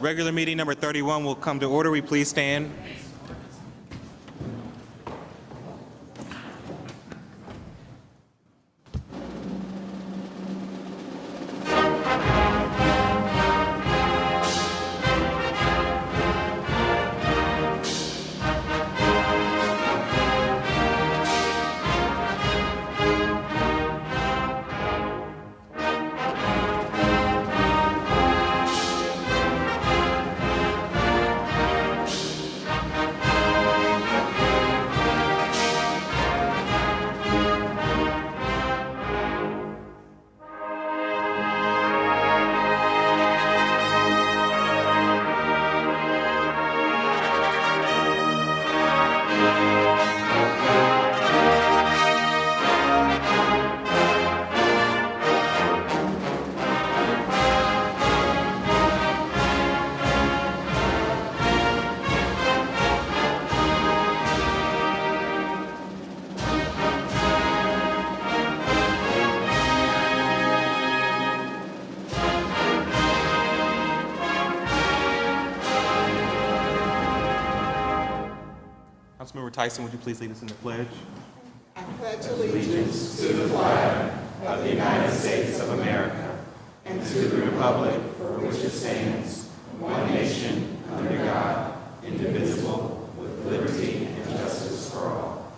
Regular meeting number 31 will come to order. We please stand. Councilmember Tyson, would you please lead us in the pledge? I pledge allegiance to the flag of the United States of America and to the republic for which it stands, one nation, under God, indivisible, with liberty and justice for all.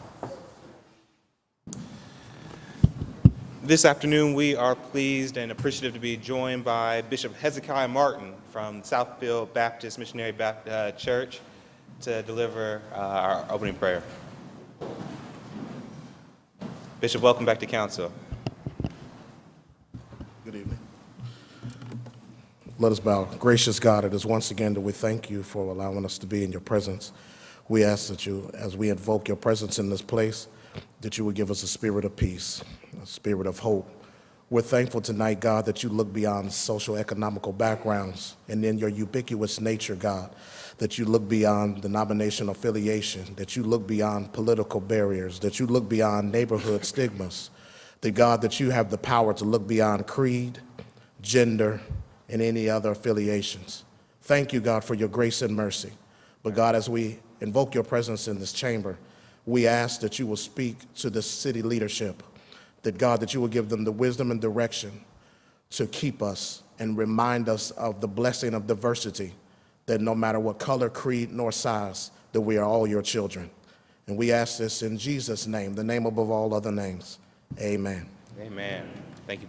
This afternoon, we are pleased and appreciative to be joined by Bishop Hezekiah Martin from Southfield Baptist Missionary Church to deliver our opening prayer. Bishop, welcome back to council. Good evening. Let us bow. Gracious God, it is once again that we thank you for allowing us to be in your presence. We ask that you, as we invoke your presence in this place, that you would give us a spirit of peace, a spirit of hope. We're thankful tonight, God, that you look beyond social economical backgrounds and in your ubiquitous nature, God, that you look beyond denominational affiliation, that you look beyond political barriers, that you look beyond neighborhood stigmas, that God, that you have the power to look beyond creed, gender, and any other affiliations. Thank you, God, for your grace and mercy. But God, as we invoke your presence in this chamber, we ask that you will speak to the city leadership, that God, that you will give them the wisdom and direction to keep us and remind us of the blessing of diversity, that no matter what color, creed, nor size, that we are all your children. And we ask this in Jesus' name, the name above all other names. Amen. Amen. Thank you.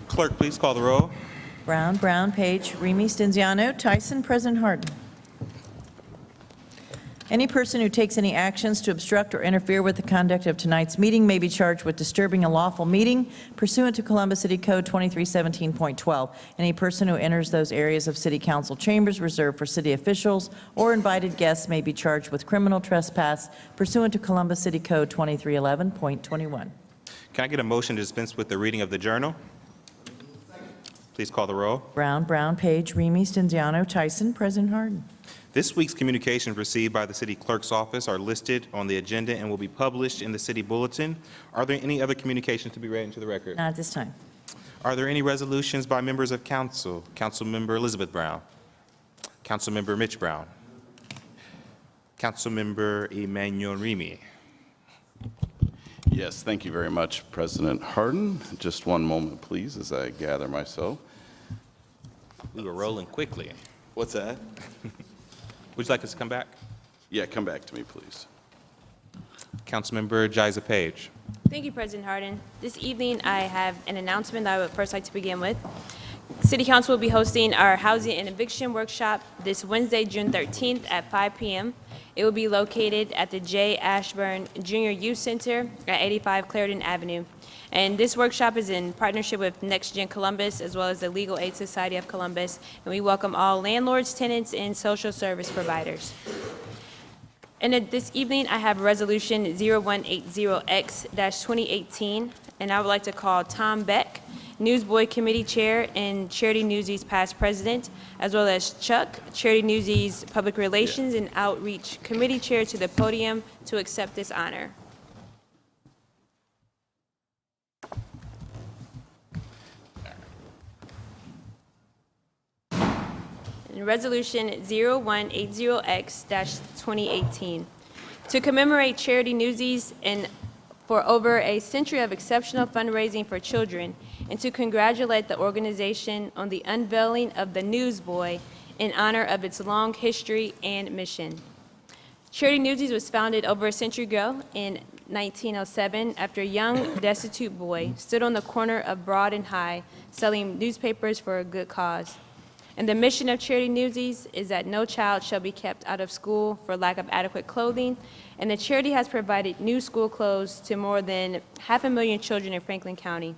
Clerk, please call the roll. Brown, Page, Remy, Stenziano, Tyson, President Harden. Any person who takes any actions to obstruct or interfere with the conduct of tonight's meeting may be charged with disturbing a lawful meeting pursuant to Columbus City Code 2317.12. Any person who enters those areas of city council chambers reserved for city officials or invited guests may be charged with criminal trespass pursuant to Columbus City Code 2311.21. Can I get a motion to dispense with the reading of the journal? Please call the roll. Brown, Page, Remy, Stenziano, Tyson, President Harden. This week's communications received by the city clerk's office are listed on the agenda and will be published in the city bulletin. Are there any other communications to be read into the record? Not at this time. Are there any resolutions by members of council? Councilmember Elizabeth Brown. Councilmember Mitch Brown. Councilmember Emmanuel Remy. Yes, thank you very much, President Harden. Just one moment, please, as I gather myself. We were rolling quickly. What's that? Would you like us to come back? Yeah, come back to me, please. Councilmember Jiza Page. Thank you, President Harden. This evening, I have an announcement that I would first like to begin with. City Council will be hosting our housing and eviction workshop this Wednesday, June 13th at 5 p.m. It will be located at the J. Ashburn Junior Youth Center at 85 Clarendon Avenue. And this workshop is in partnership with Next Gen Columbus as well as the Legal Aid Society of Columbus. And we welcome all landlords, tenants, and social service providers. And this evening, I have Resolution 0180X-2018, and I would like to call Tom Beck, Newsboy Committee Chair and Charity Newsies Past President, as well as Chuck, Charity Newsies Public Relations and Outreach Committee Chair, to the podium to accept this honor. in Resolution 0180X-2018 to commemorate Charity Newsies for over a century of exceptional fundraising for children, and to congratulate the organization on the unveiling of the Newsboy in honor of its long history and mission. Charity Newsies was founded over a century ago in 1907 after a young, destitute boy stood on the corner of Broad and High selling newspapers for a good cause. And the mission of Charity Newsies is that no child shall be kept out of school for lack of adequate clothing, and the charity has provided new school clothes to more than 500,000 children in Franklin County.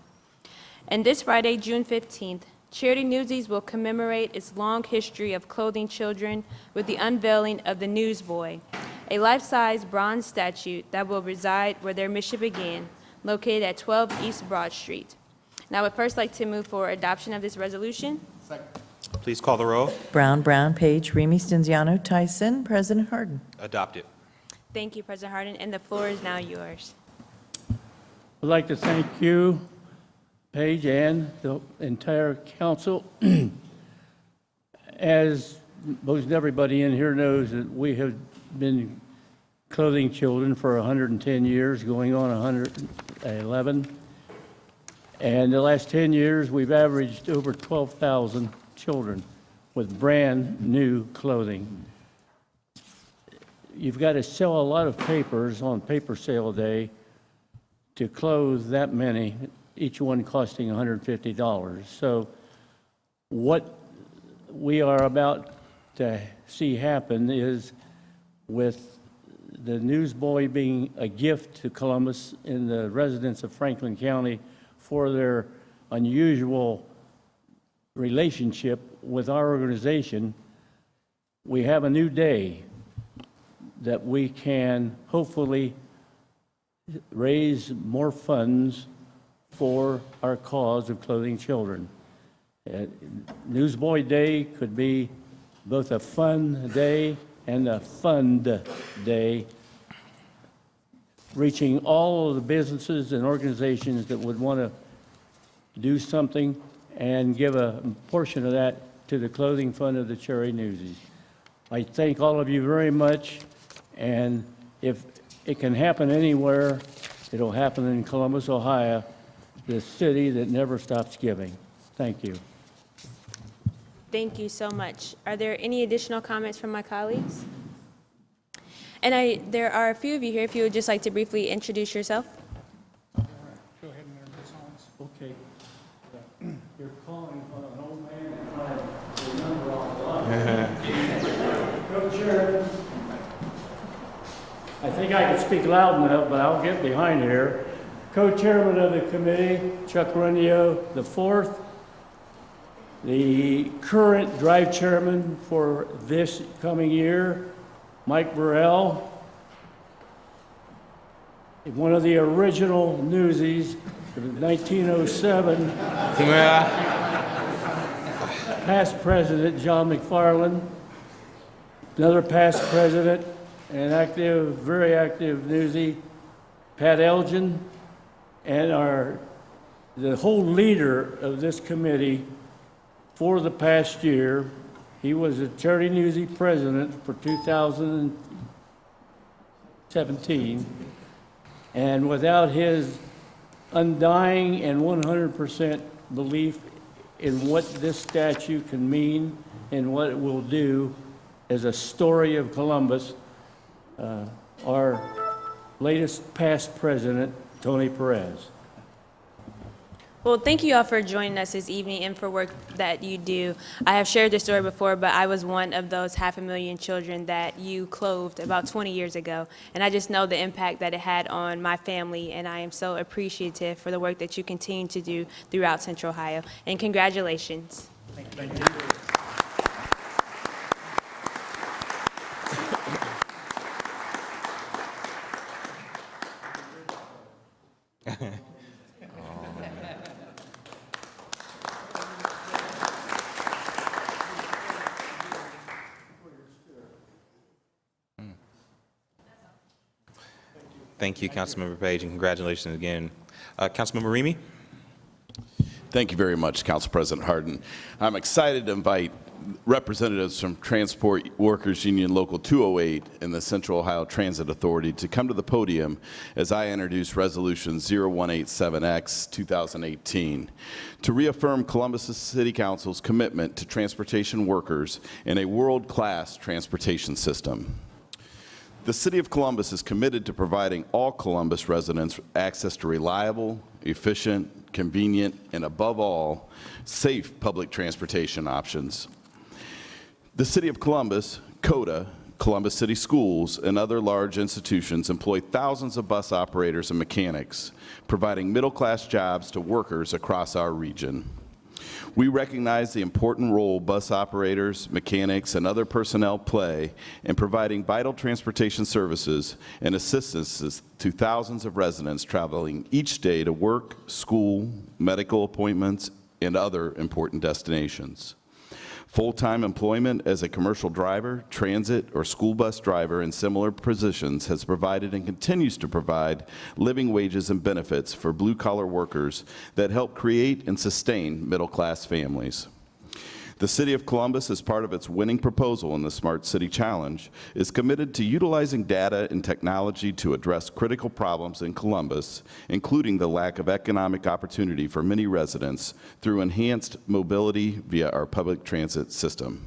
And this Friday, June 15th, Charity Newsies will commemorate its long history of clothing children with the unveiling of the Newsboy, a life-size bronze statue that will reside where their mission began, located at 12 East Broad Street. Now, I would first like to move for adoption of this resolution. Please call the roll. Brown, Page, Remy Stenziano, Tyson, President Harden. Adopted. Thank you, President Harden, and the floor is now yours. I'd like to thank you, Paige, and the entire council. As most everybody in here knows, that we have been clothing children for 110 years, going on 111. And the last 10 years, we've averaged over 12,000 children with brand new clothing. You've got to sell a lot of papers on paper sale day to clothe that many, each one costing $150. So what we are about to see happen is, with the Newsboy being a gift to Columbus and the residents of Franklin County for their unusual relationship with our organization, we have a new day that we can hopefully raise more funds for our cause of clothing children. Newsboy Day could be both a fun day and a fund day, reaching all of the businesses and organizations that would want to do something and give a portion of that to the clothing fund of the Charity Newsies. I thank all of you very much, and if it can happen anywhere, it'll happen in Columbus, Ohio, the city that never stops giving. Thank you. Thank you so much. Are there any additional comments from my colleagues? And there are a few of you here, if you would just like to briefly introduce yourself. Go ahead and learn the songs. Okay. You're calling on an old man and trying to remember off a lot. Co-chair, I think I can speak loud enough, but I'll get behind here. Co-chairman of the committee, Chuck Rundio the fourth. The current drive chairman for this coming year, Mike Burrell. One of the original Newsies of 1907. Past president, John McFarland. Another past president and active, very active Newsie, Pat Elgin. And the whole leader of this committee for the past year. He was a Charity Newsie president for 2017, and without his undying and 100% belief in what this statue can mean and what it will do as a story of Columbus, our latest past president, Tony Perez. Well, thank you all for joining us this evening and for work that you do. I have shared this story before, but I was one of those 500,000 children that you clothed about 20 years ago. And I just know the impact that it had on my family, and I am so appreciative for the work that you continue to do throughout Central Ohio. And congratulations. Thank you. Thank you, Councilmember Page, and congratulations again. Councilmember Remy? Thank you very much, Council President Harden. I'm excited to invite representatives from Transport Workers Union Local 208 and the Central Ohio Transit Authority to come to the podium as I introduce Resolution 0187X 2018 to reaffirm Columbus City Council's commitment to transportation workers in a world-class transportation system. The City of Columbus is committed to providing all Columbus residents access to reliable, efficient, convenient, and above all, safe public transportation options. The City of Columbus, CODA, Columbus City Schools, and other large institutions employ thousands of bus operators and mechanics, providing middle-class jobs to workers across our region. We recognize the important role bus operators, mechanics, and other personnel play in providing vital transportation services and assistance to thousands of residents traveling each day to work, school, medical appointments, and other important destinations. Full-time employment as a commercial driver, transit, or school bus driver in similar positions has provided and continues to provide living wages and benefits for blue-collar workers that help create and sustain middle-class families. The City of Columbus, as part of its winning proposal in the Smart City Challenge, is committed to utilizing data and technology to address critical problems in Columbus, including the lack of economic opportunity for many residents through enhanced mobility via our public transit system.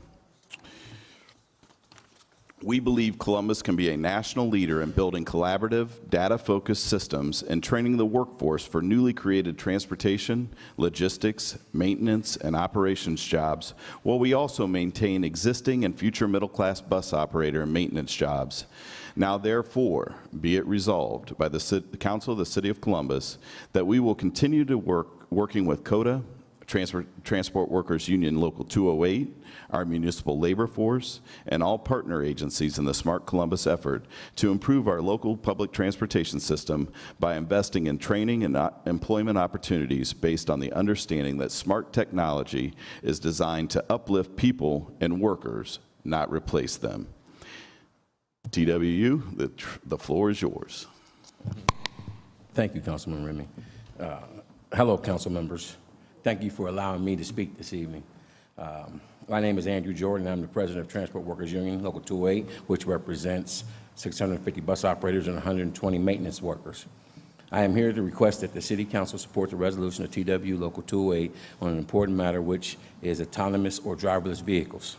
We believe Columbus can be a national leader in building collaborative, data-focused systems and training the workforce for newly created transportation, logistics, maintenance, and operations jobs, while we also maintain existing and future middle-class bus operator and maintenance jobs. Now, therefore, be it resolved by the Council of the City of Columbus that we will continue to working with CODA, Transport Workers Union Local 208, our municipal labor force, and all partner agencies in the Smart Columbus effort to improve our local public transportation system by investing in training and employment opportunities based on the understanding that smart technology is designed to uplift people and workers, not replace them. TWU, the floor is yours. Thank you, Councilman Remy. Hello, council members. Thank you for allowing me to speak this evening. My name is Andrew Jordan. I'm the president of Transport Workers Union, Local 208, which represents 650 bus operators and 120 maintenance workers. I am here to request that the City Council support the resolution of TW Local 208 on an important matter, which is autonomous or driverless vehicles.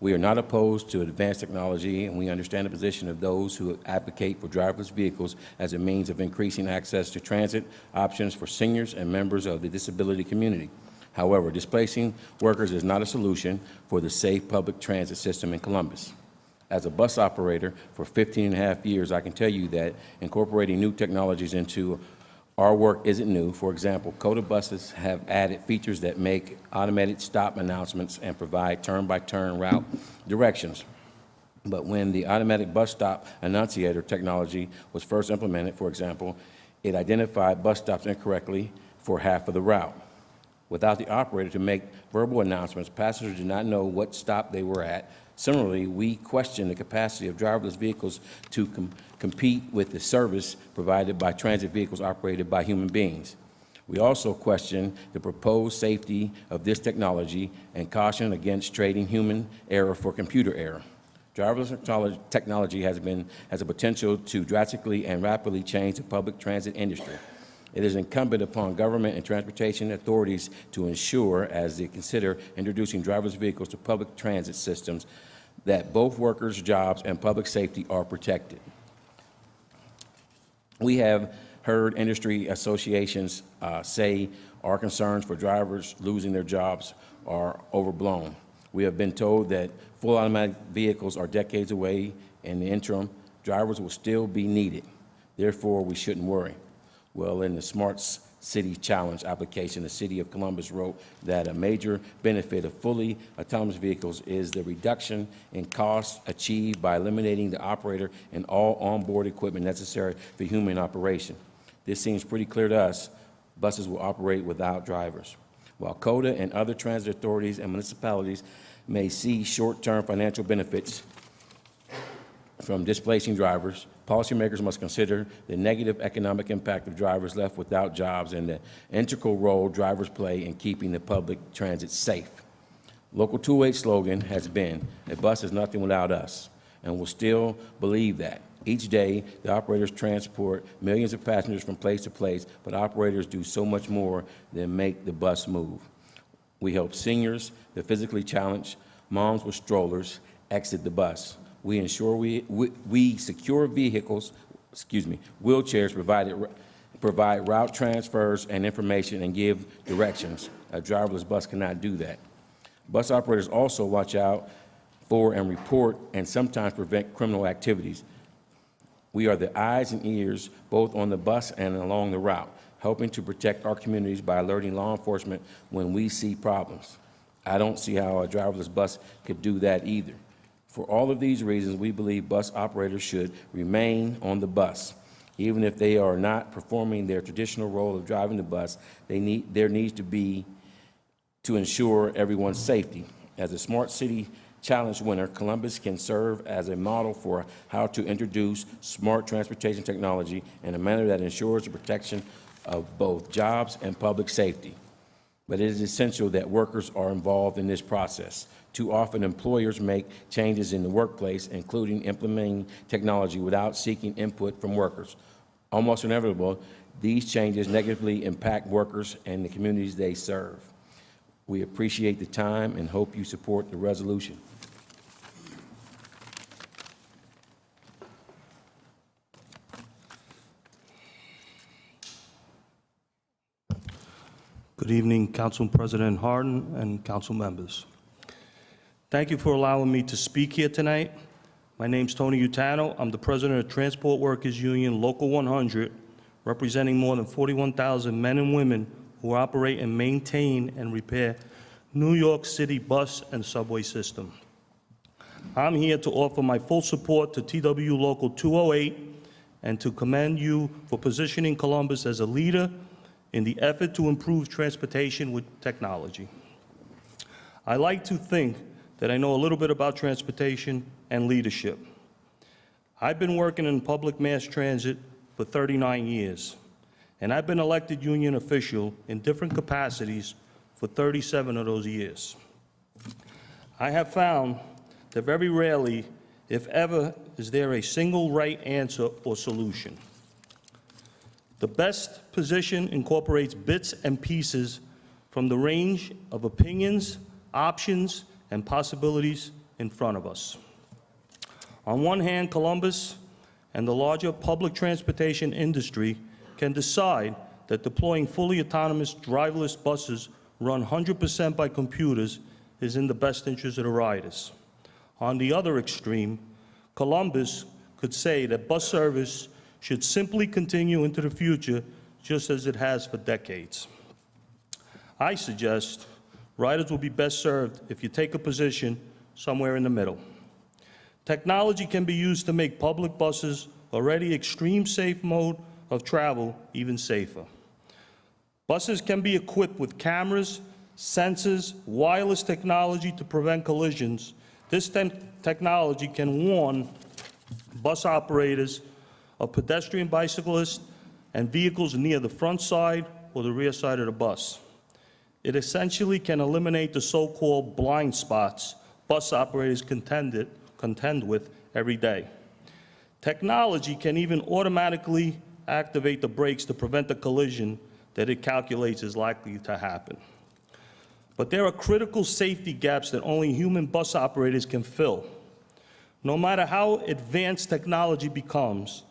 We are not opposed to advanced technology, and we understand the position of those who advocate for driverless vehicles as a means of increasing access to transit options for seniors and members of the disability community. However, displacing workers is not a solution for the safe public transit system in Columbus. As a bus operator for 15.5 years, I can tell you that incorporating new technologies into our work isn't new. For example, CODA buses have added features that make automated stop announcements and provide turn-by-turn route directions. But when the automatic bus stop annunciator technology was first implemented, for example, it identified bus stops incorrectly for half of the route. Without the operator to make verbal announcements, passengers did not know what stop they were at. Similarly, we question the capacity of driverless vehicles to compete with the service provided by transit vehicles operated by human beings. We also question the proposed safety of this technology and caution against trading human error for computer error. Driverless technology has a potential to drastically and rapidly change the public transit industry. It is incumbent upon government and transportation authorities to ensure, as they consider introducing driverless vehicles to public transit systems, that both workers' jobs and public safety are protected. We have heard industry associations say our concerns for drivers losing their jobs are overblown. We have been told that full automatic vehicles are decades away. In the interim, drivers will still be needed. Therefore, we shouldn't worry. Well, in the Smart City Challenge application, the City of Columbus wrote that a major benefit of fully autonomous vehicles is the reduction in costs achieved by eliminating the operator and all onboard equipment necessary for human operation. This seems pretty clear to us. Buses will operate without drivers. While CODA and other transit authorities and municipalities may see short-term financial benefits from displacing drivers, policymakers must consider the negative economic impact of drivers left without jobs and the integral role drivers play in keeping the public transit safe. Local 208 slogan has been, "A bus is nothing without us," and will still believe that. Each day, the operators transport millions of passengers from place to place, but operators do so much more than make the bus move. We help seniors, the physically challenged, moms with strollers exit the bus. We ensure we secure vehicles, wheelchairs, provide route transfers and information, and give directions. A driverless bus cannot do that. Bus operators also watch out for and report and sometimes prevent criminal activities. We are the eyes and ears both on the bus and along the route, helping to protect our communities by alerting law enforcement when we see problems. I don't see how a driverless bus could do that either. For all of these reasons, we believe bus operators should remain on the bus. Even if they are not performing their traditional role of driving the bus, there needs to be to ensure everyone's safety. As a Smart City Challenge winner, Columbus can serve as a model for how to introduce smart transportation technology in a manner that ensures the protection of both jobs and public safety. But it is essential that workers are involved in this process. Too often, employers make changes in the workplace, including implementing technology without seeking input from workers. Almost inevitable, these changes negatively impact workers and the communities they serve. We appreciate the time and hope you support the resolution. Good evening, Council President Harden and council members. Thank you for allowing me to speak here tonight. My name's Tony Utano. I'm the president of Transport Workers Union Local 100, representing more than 41,000 men and women who operate and maintain and repair New York City bus and subway system. I'm here to offer my full support to TW Local 208 and to commend you for positioning Columbus as a leader in the effort to improve transportation with technology. I like to think that I know a little bit about transportation and leadership. I've been working in public mass transit for 39 years, and I've been elected union official in different capacities for 37 of those years. I have found that very rarely, if ever, is there a single right answer or solution. The best position incorporates bits and pieces from the range of opinions, options, and possibilities in front of us. On one hand, Columbus and the larger public transportation industry can decide that deploying fully autonomous driverless buses run 100% by computers is in the best interest of the riders. On the other extreme, Columbus could say that bus service should simply continue into the future just as it has for decades. I suggest riders will be best served if you take a position somewhere in the middle. Technology can be used to make public buses, already extreme safe mode of travel, even safer. Buses can be equipped with cameras, sensors, wireless technology to prevent collisions. This technology can warn bus operators of pedestrian, bicyclists, and vehicles near the front side or the rear side of the bus. It essentially can eliminate the so-called blind spots bus operators contend with every day. Technology can even automatically activate the brakes to prevent the collision that it calculates is likely to happen. But there are critical safety gaps that only human bus operators can fill. No matter how advanced technology becomes,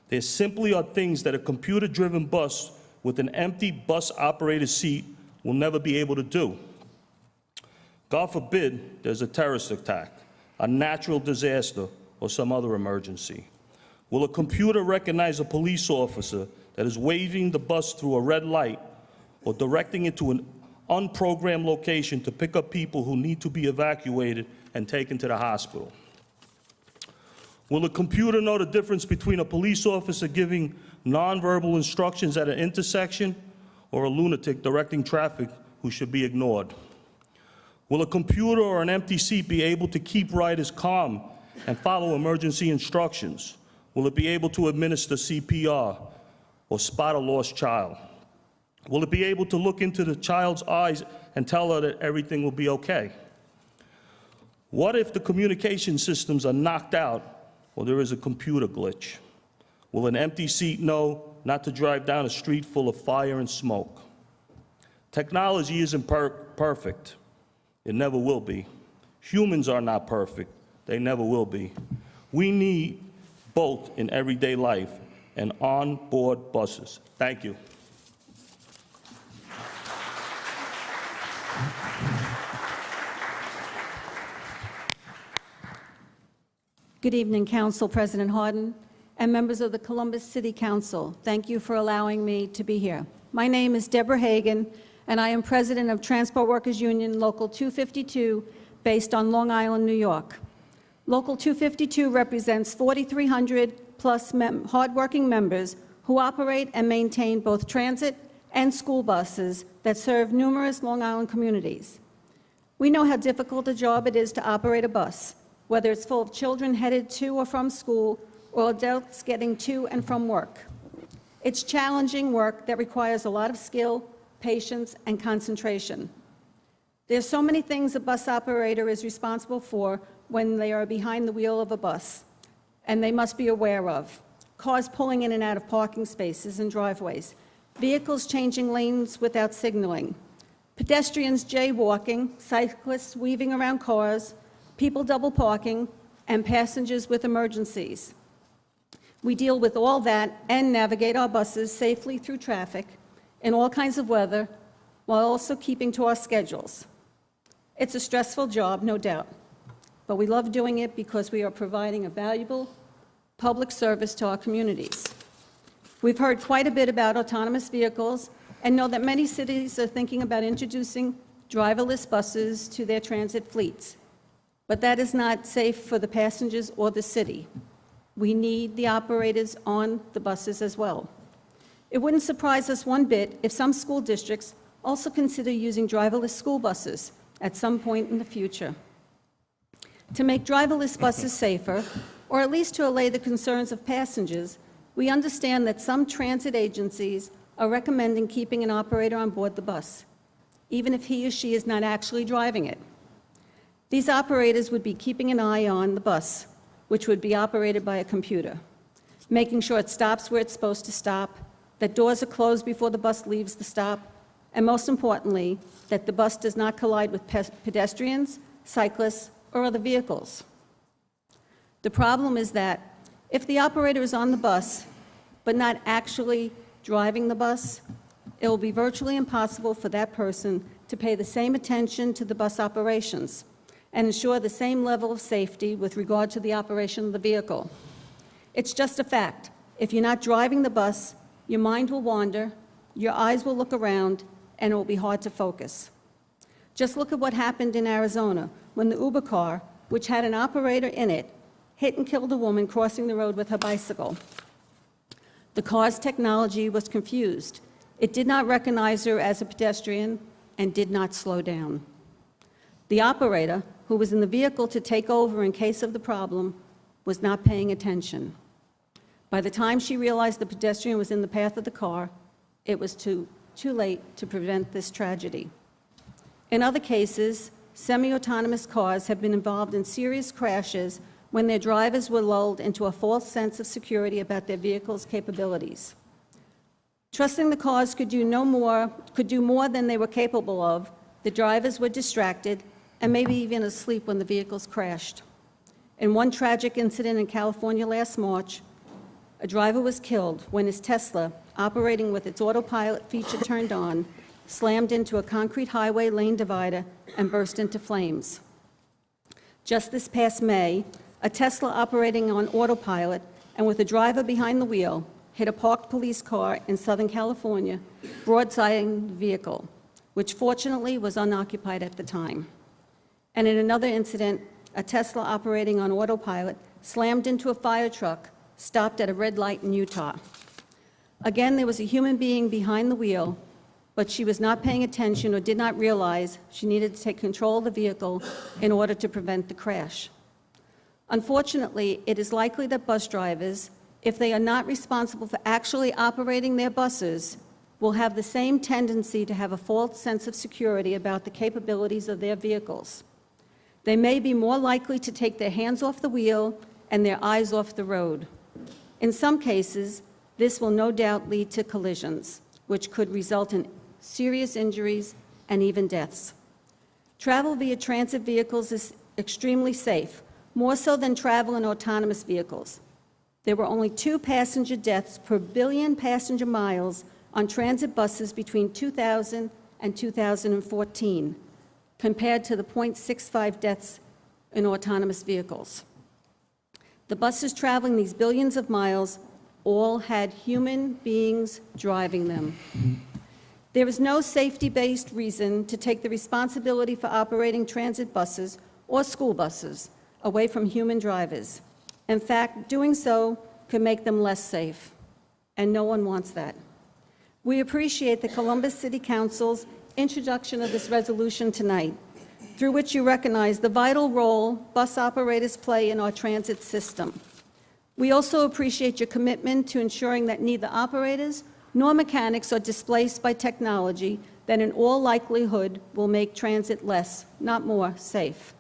there simply are things that a computer-driven bus with an empty bus operator seat will never be able to do. God forbid there's a terrorist attack, a natural disaster, or some other emergency. Will a computer recognize a police officer that is waving the bus through a red light or directing it to an unprogrammed location to pick up people who need to be evacuated and taken to the hospital? Will a computer know the difference between a police officer giving nonverbal instructions at an intersection or a lunatic directing traffic who should be ignored? Will a computer or an empty seat be able to keep riders calm and follow emergency instructions? Will it be able to administer CPR or spot a lost child? Will it be able to look into the child's eyes and tell her that everything will be okay? What if the communication systems are knocked out or there is a computer glitch? Will an empty seat know not to drive down a street full of fire and smoke? Technology isn't perfect. It never will be. Humans are not perfect. They never will be. We need both in everyday life and on-board buses. Thank you. Good evening, Council President Hardin and members of the Columbus City Council. Thank you for allowing me to be here. My name is Deborah Hagan, and I am president of Transport Workers Union Local 252, based on Long Island, New York. Local 252 represents 4,300 plus hardworking members who operate and maintain both transit and school buses that serve numerous Long Island communities. We know how difficult a job it is to operate a bus, whether it's full of children headed to or from school or adults getting to and from work. It's challenging work that requires a lot of skill, patience, and concentration. There's so many things a bus operator is responsible for when they are behind the wheel of a bus, and they must be aware of. Cars pulling in and out of parking spaces and driveways, vehicles changing lanes without signaling, pedestrians jaywalking, cyclists weaving around cars, people double parking, and passengers with emergencies. We deal with all that and navigate our buses safely through traffic in all kinds of weather while also keeping to our schedules. It's a stressful job, no doubt, but we love doing it because we are providing a valuable public service to our communities. We've heard quite a bit about autonomous vehicles and know that many cities are thinking about introducing driverless buses to their transit fleets. But that is not safe for the passengers or the city. We need the operators on the buses as well. It wouldn't surprise us one bit if some school districts also consider using driverless school buses at some point in the future. To make driverless buses safer, or at least to allay the concerns of passengers, we understand that some transit agencies are recommending keeping an operator on board the bus, even if he or she is not actually driving it. These operators would be keeping an eye on the bus, which would be operated by a computer, making sure it stops where it's supposed to stop, that doors are closed before the bus leaves the stop, and most importantly, that the bus does not collide with pedestrians, cyclists, or other vehicles. The problem is that if the operator is on the bus, but not actually driving the bus, it will be virtually impossible for that person to pay the same attention to the bus operations and ensure the same level of safety with regard to the operation of the vehicle. It's just a fact. If you're not driving the bus, your mind will wander, your eyes will look around, and it will be hard to focus. Just look at what happened in Arizona when the Uber car, which had an operator in it, hit and killed a woman crossing the road with her bicycle. The car's technology was confused. It did not recognize her as a pedestrian and did not slow down. The operator, who was in the vehicle to take over in case of the problem, was not paying attention. By the time she realized the pedestrian was in the path of the car, it was too late to prevent this tragedy. In other cases, semi-autonomous cars have been involved in serious crashes when their drivers were lulled into a false sense of security about their vehicle's capabilities. Trusting the cars could do more than they were capable of, the drivers were distracted and maybe even asleep when the vehicles crashed. In one tragic incident in California last March, a driver was killed when his Tesla, operating with its autopilot feature turned on, slammed into a concrete highway lane divider and burst into flames. Just this past May, a Tesla operating on autopilot and with a driver behind the wheel hit a parked police car in Southern California, broadsiding the vehicle, which fortunately was unoccupied at the time. And in another incident, a Tesla operating on autopilot slammed into a fire truck stopped at a red light in Utah. Again, there was a human being behind the wheel, but she was not paying attention or did not realize she needed to take control of the vehicle in order to prevent the crash. Unfortunately, it is likely that bus drivers, if they are not responsible for actually operating their buses, will have the same tendency to have a false sense of security about the capabilities of their vehicles. They may be more likely to take their hands off the wheel and their eyes off the road. In some cases, this will no doubt lead to collisions, which could result in serious injuries and even deaths. Travel via transit vehicles is extremely safe, more so than travel in autonomous vehicles. There were only 2 passenger deaths per billion passenger miles on transit buses between 2000 and 2014, compared to the 0.65 deaths in autonomous vehicles. The buses traveling these billions of miles all had human beings driving them. There is no safety-based reason to take the responsibility for operating transit buses or school buses away from human drivers. In fact, doing so could make them less safe, and no one wants that. We appreciate the Columbus City Council's introduction of this resolution tonight, through which you recognize the vital role bus operators play in our transit system. We also appreciate your commitment to ensuring that neither operators nor mechanics are displaced by technology that in all likelihood will make transit less, not more, safe.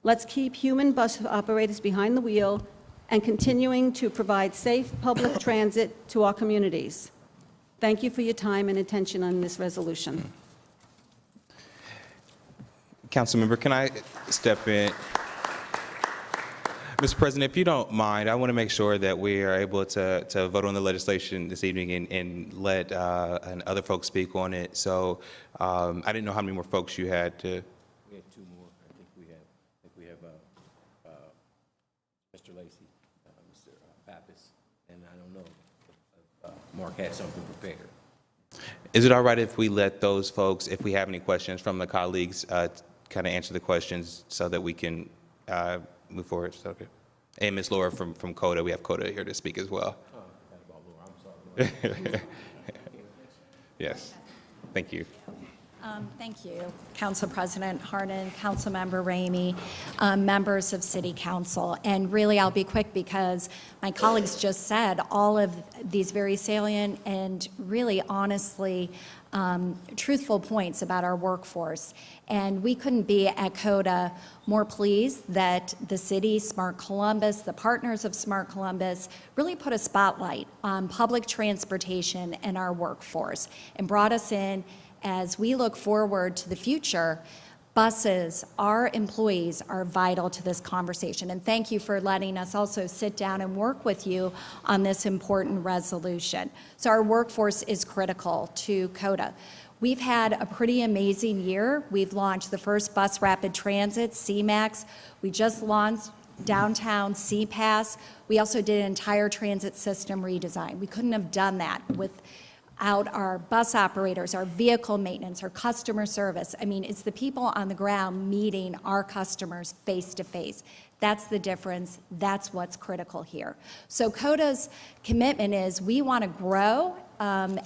Let's keep human bus operators behind the wheel and continuing to provide safe public transit to our communities. Thank you for your time and attention on this resolution. Councilmember, can I step in? Mr. President, if you don't mind, I want to make sure that we are able to vote on the legislation this evening and let and other folks speak on it. So I didn't know how many more folks you had to. We had 2 more. I think we have Mr. Lacy, Mr. Pappas, and I don't know if Mark had something prepared. Is it all right if we let those folks, if we have any questions from the colleagues, kind of answer the questions so that we can move forward? So, okay. And Ms. Laura from CODA, we have CODA here to speak as well. Oh, I forgot about Laura. I'm sorry. Yes, thank you. Thank you, Council President Harden, Councilmember Ramey, members of City Council. And really, I'll be quick because my colleagues just said all of these very salient and really honestly truthful points about our workforce. And we couldn't be at CODA more pleased that the city, Smart Columbus, the partners of Smart Columbus really put a spotlight on public transportation and our workforce and brought us in. As we look forward to the future, buses, our employees are vital to this conversation. And thank you for letting us also sit down and work with you on this important resolution. So our workforce is critical to CODA. We've had a pretty amazing year. We've launched the first bus rapid transit, CMAX. We just launched downtown CPass. We also did an entire transit system redesign. We couldn't have done that without our bus operators, our vehicle maintenance, our customer service. I mean, it's the people on the ground meeting our customers face to face. That's the difference. That's what's critical here. So CODA's commitment is we want to grow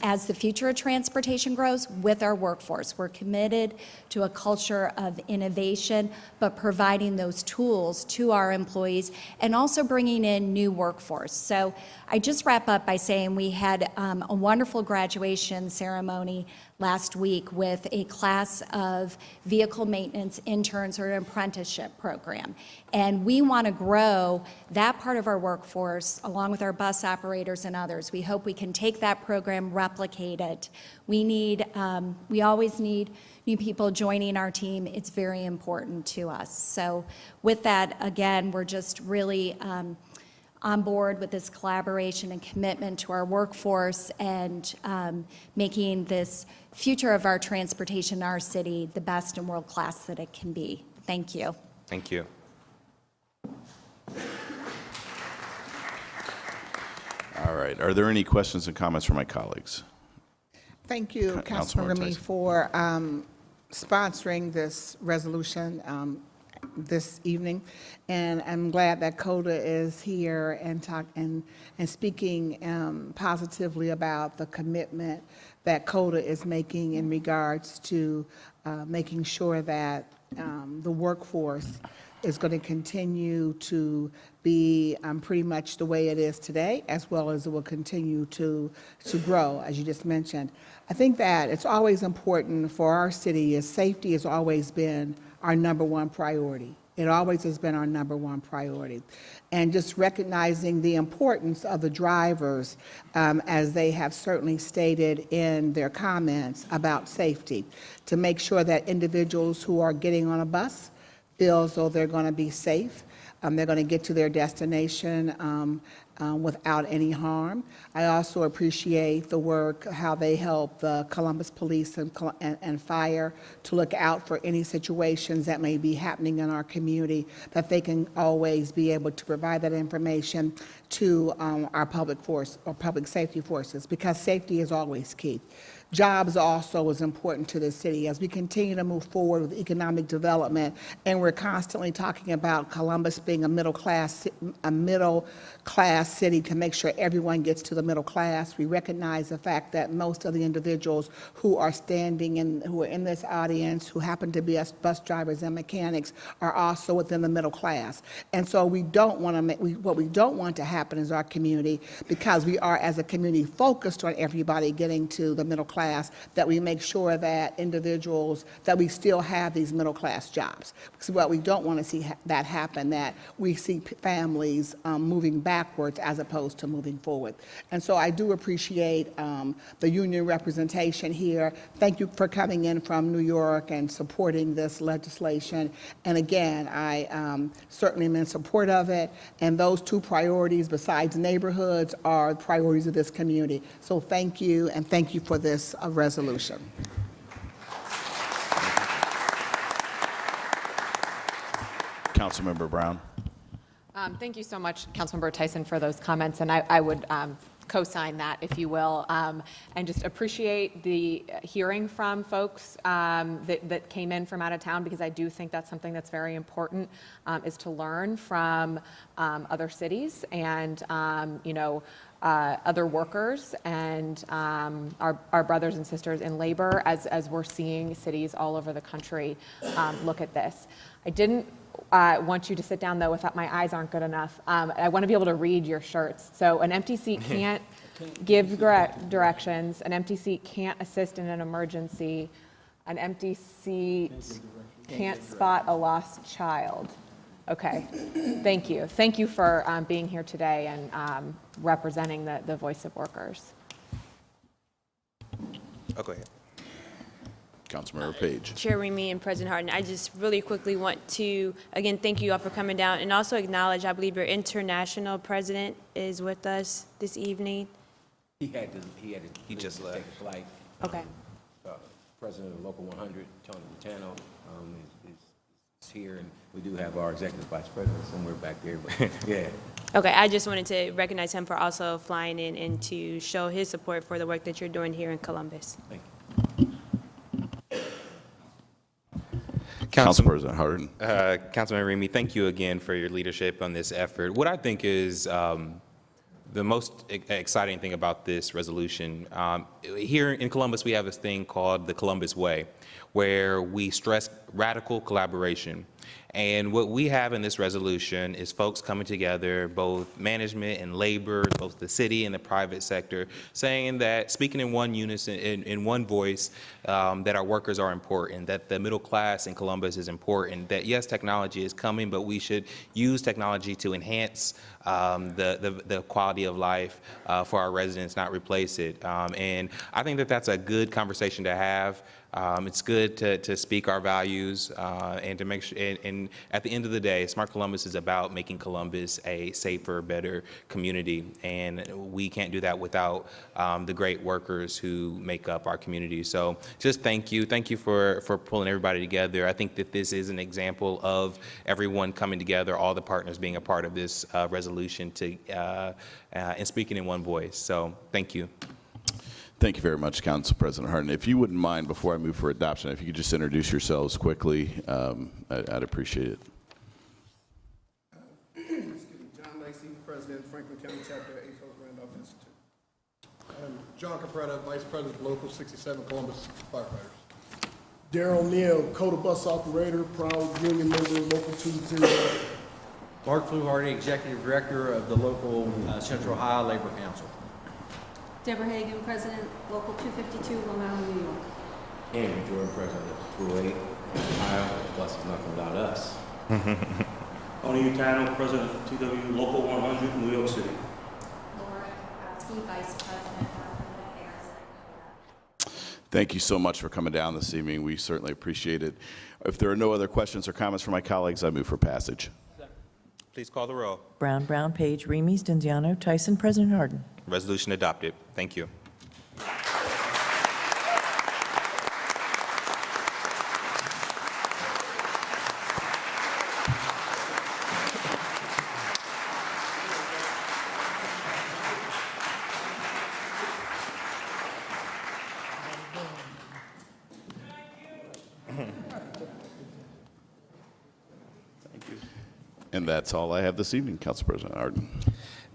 as the future of transportation grows with our workforce. We're committed to a culture of innovation, but providing those tools to our employees and also bringing in new workforce. So I just wrap up by saying we had a wonderful graduation ceremony last week with a class of vehicle maintenance interns or an apprenticeship program. And we want to grow that part of our workforce along with our bus operators and others. We hope we can take that program, replicate it. We always need new people joining our team. It's very important to us. So with that, again, we're just really on board with this collaboration and commitment to our workforce and making this future of our transportation in our city the best and world-class that it can be. Thank you. Thank you. All right. Are there any questions and comments from my colleagues? Thank you, Councilman Remy, for sponsoring this resolution this evening, and I'm glad that CODA is here and speaking positively about the commitment that CODA is making in regards to making sure that the workforce is going to continue to be pretty much the way it is today, as well as it will continue to grow, as you just mentioned. I think that it's always important for our city, as safety has always been our #1 priority. It always has been our #1 priority. And just recognizing the importance of the drivers, as they have certainly stated in their comments about safety, to make sure that individuals who are getting on a bus feel as though they're going to be safe. They're going to get to their destination without any harm. I also appreciate the work, how they help the Columbus Police and Fire to look out for any situations that may be happening in our community, that they can always be able to provide that information to our public force or public safety forces, because safety is always key. Jobs also is important to the city as we continue to move forward with economic development, and we're constantly talking about Columbus being a middle class city to make sure everyone gets to the middle class. We recognize the fact that most of the individuals who are standing and who are in this audience, who happen to be us bus drivers and mechanics, are also within the middle class. And so we don't want to make, what we don't want to happen is our community, because we are as a community focused on everybody getting to the middle class, that we make sure that individuals, that we still have these middle class jobs. Because what we don't want to see that happen, that we see families moving backwards as opposed to moving forward. And so I do appreciate the union representation here. Thank you for coming in from New York and supporting this legislation. And again, I certainly am in support of it. And those two priorities besides neighborhoods are priorities of this community. So thank you, and thank you for this resolution. Councilmember Brown. Thank you so much, Councilmember Tyson, for those comments, and I would co-sign that, if you will, and just appreciate the hearing from folks that came in from out of town, because I do think that's something that's very important, is to learn from other cities and other workers and our brothers and sisters in labor, as we're seeing cities all over the country look at this. I didn't want you to sit down, though, without my eyes aren't good enough. I want to be able to read your shirts. So an empty seat can't give directions. An empty seat can't assist in an emergency. An empty seat can't spot a lost child. Okay, thank you. Thank you for being here today and representing the voice of workers. Oh, go ahead. Councilmember Page. Chair Remy and President Harden, I just really quickly want to, again, thank you all for coming down, and also acknowledge, I believe your international president is with us this evening. He just left. Take a flight. Okay. President of Local 100, Tony Utano, is here, and we do have our executive vice president somewhere back there. But yeah. Okay, I just wanted to recognize him for also flying in and to show his support for the work that you're doing here in Columbus. Thank you. Council President Harden. Councilman Remy, thank you again for your leadership on this effort. What I think is the most exciting thing about this resolution, here in Columbus, we have this thing called the Columbus Way, where we stress radical collaboration. And what we have in this resolution is folks coming together, both management and labor, both the city and the private sector, saying that, speaking in one unison, in one voice, that our workers are important, that the middle class in Columbus is important, that yes, technology is coming, but we should use technology to enhance the quality of life for our residents, not replace it. And I think that that's a good conversation to have. It's good to speak our values and to make sure, and at the end of the day, Smart Columbus is about making Columbus a safer, better community, and we can't do that without the great workers who make up our community. So just thank you for pulling everybody together. I think that this is an example of everyone coming together, all the partners being a part of this resolution and speaking in one voice. So thank you. Thank you very much, Council President Harden. If you wouldn't mind, before I move for adoption, if you could just introduce yourselves quickly, I'd appreciate it. Excuse me, John Lacey, President, Franklin County Chapter, AFOS Randolph Institute. John Capretta, Vice President, Local 67, Columbus Firefighters. Daryl Neal, Coda Bus Operator, proud union member, Local 201. Mark Fluharty, Executive Director of the local Central Ohio Labor Council. Deborah Hagan, President, Local 252, Long Island, New York. Andrew Jordan, President of 208, Ohio. Bus is nothing without us. Tony Utano, President of TW Local 100, New York City. Vice President. Thank you so much for coming down this evening. We certainly appreciate it. If there are no other questions or comments from my colleagues, I move for passage. Please call the roll. Brown, Brown, Page, Remy, Stenziano, Tyson, President Harden. Resolution adopted. Thank you. And that's all I have this evening, Council President Harden.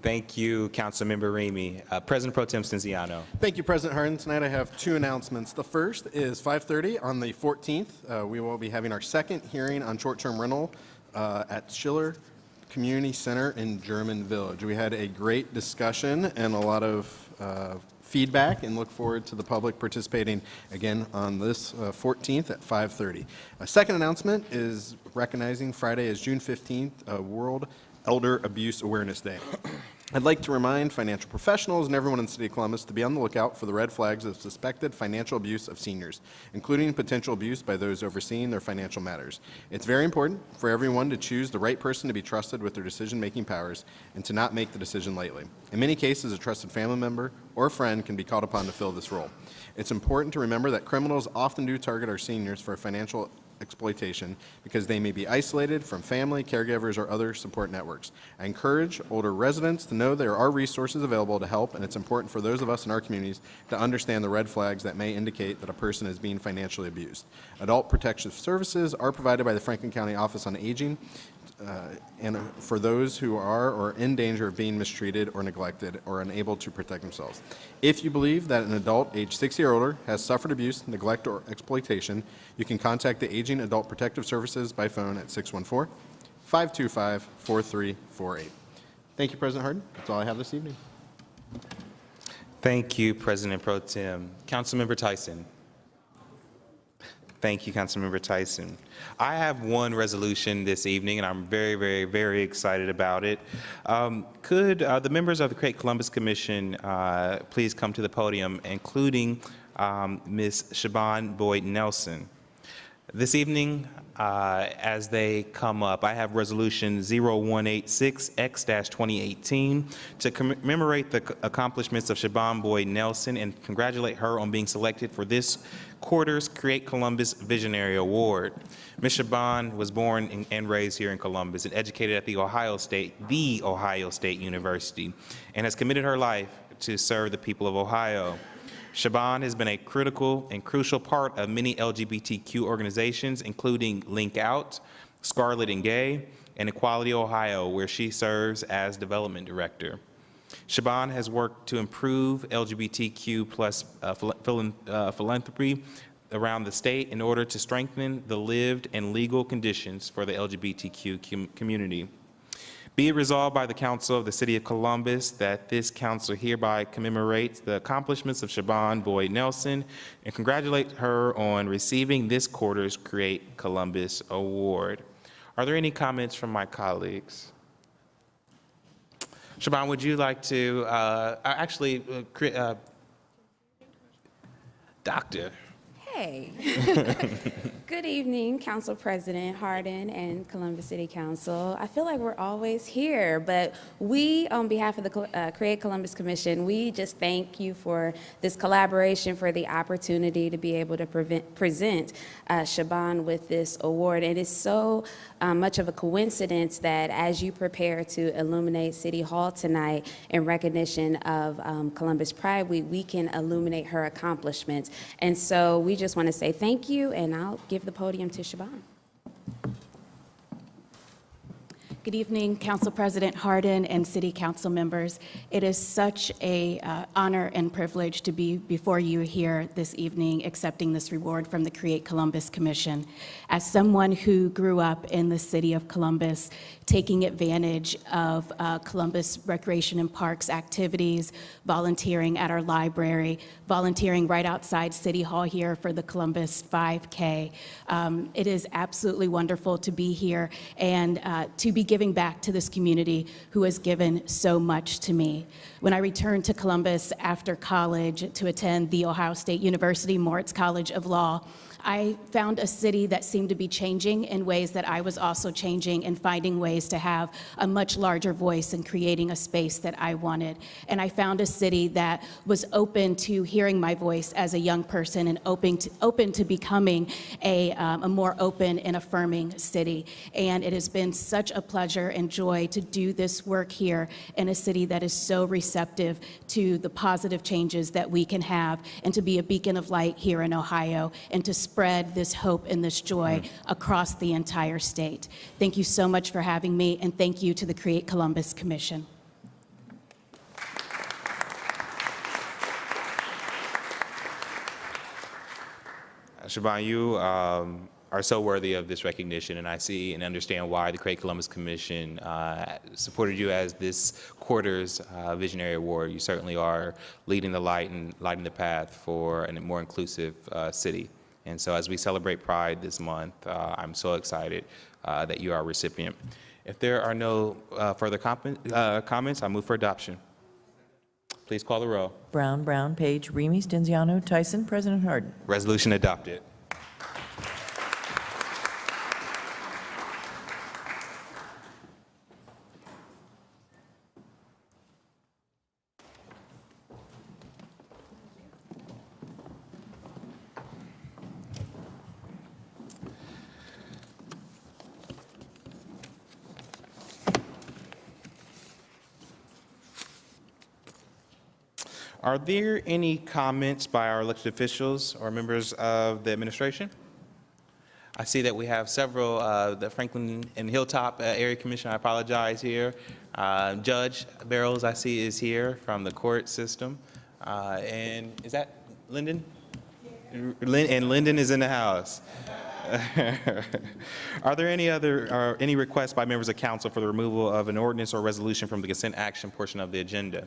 Thank you, Councilmember Remy. President Pro Tem Stenziano. Thank you, President Harden. Tonight I have two announcements. The first is 5:30 on the 14th. We will be having our second hearing on short-term rental at Schiller Community Center in German Village. We had a great discussion and a lot of feedback, and look forward to the public participating again on this 14th at 5:30. A second announcement is recognizing Friday as June 15th, World Elder Abuse Awareness Day. I'd like to remind financial professionals and everyone in the City of Columbus to be on the lookout for the red flags of suspected financial abuse of seniors, including potential abuse by those overseeing their financial matters. It's very important for everyone to choose the right person to be trusted with their decision-making powers and to not make the decision lightly. In many cases, a trusted family member or friend can be called upon to fill this role. It's important to remember that criminals often do target our seniors for financial exploitation because they may be isolated from family, caregivers, or other support networks. I encourage older residents to know there are resources available to help, and it's important for those of us in our communities to understand the red flags that may indicate that a person is being financially abused. Adult protective services are provided by the Franklin County Office on Aging, and for those who are or in danger of being mistreated or neglected or unable to protect themselves. If you believe that an adult age 60 or older has suffered abuse, neglect, or exploitation, you can contact the Aging Adult Protective Services by phone at 614-525-4348. Thank you, President Harden. That's all I have this evening. Thank you, President Pro Tem. Councilmember Tyson. Thank you, Councilmember Tyson. I have one resolution this evening, and I'm very, very, very excited about it. Could the members of the Create Columbus Commission please come to the podium, including Ms. Siobhan Boyd-Nelson. This evening, as they come up, I have Resolution 0186X-2018 to commemorate the accomplishments of Siobhan Boyd-Nelson and congratulate her on being selected for this quarter's Create Columbus Visionary Award. Ms. Siobhan was born and raised here in Columbus and educated at the Ohio State University, and has committed her life to serve the people of Ohio. Siobhan has been a critical and crucial part of many LGBTQ organizations, including Link Out, Scarlet and Gay, and Equality Ohio, where she serves as Development Director. Siobhan has worked to improve LGBTQ plus philanthropy around the state in order to strengthen the lived and legal conditions for the LGBTQ community. Be it resolved by the Council of the City of Columbus that this council hereby commemorates the accomplishments of Siobhan Boyd-Nelson and congratulate her on receiving this quarter's Create Columbus Award. Are there any comments from my colleagues? Siobhan, would you like to Doctor? Hey. Good evening, Council President Harden and Columbus City Council. I feel like we're always here, but we, on behalf of the Create Columbus Commission, we just thank you for this collaboration, for the opportunity to be able to present Siobhan with this award. And it's so much of a coincidence that as you prepare to illuminate City Hall tonight in recognition of Columbus Pride Week, we can illuminate her accomplishments. And so we just want to say thank you, and I'll give the podium to Siobhan. Good evening, Council President Hardin and City Council members. It is such a honor and privilege to be before you here this evening accepting this reward from the Create Columbus Commission. As someone who grew up in the city of Columbus, taking advantage of Columbus Recreation and Parks activities, volunteering at our library, volunteering right outside City Hall here for the Columbus 5K. It is absolutely wonderful to be here and to be giving back to this community who has given so much to me. When I returned to Columbus after college to attend The Ohio State University Moritz College of Law, I found a city that seemed to be changing in ways that I was also changing and finding ways to have a much larger voice and creating a space that I wanted. And I found a city that was open to hearing my voice as a young person and open to becoming a more open and affirming city. And it has been such a pleasure and joy to do this work here in a city that is so receptive to the positive changes that we can have and to be a beacon of light here in Ohio and to spread this hope and this joy across the entire state. Thank you so much for having me, and thank you to the Create Columbus Commission. Siobhan, you are so worthy of this recognition, and I see and understand why the Create Columbus Commission supported you as this quarter's Visionary Award. You certainly are leading the light and lighting the path for a more inclusive city. And so as we celebrate Pride this month, I'm so excited that you are a recipient. If there are no further comments, I move for adoption. Please call the roll. Brown, Brown, Page, Remy, Stenziano, Tyson, President Harden. Resolution adopted. Are there any comments by our elected officials or members of the administration? I see that we have several, the Franklin and Hilltop Area Commission, I apologize here. Judge Barrows, I see, is here from the court system. And is that Lyndon? And Lyndon is in the house. Are there any requests by members of council for the removal of an ordinance or resolution from the consent action portion of the agenda?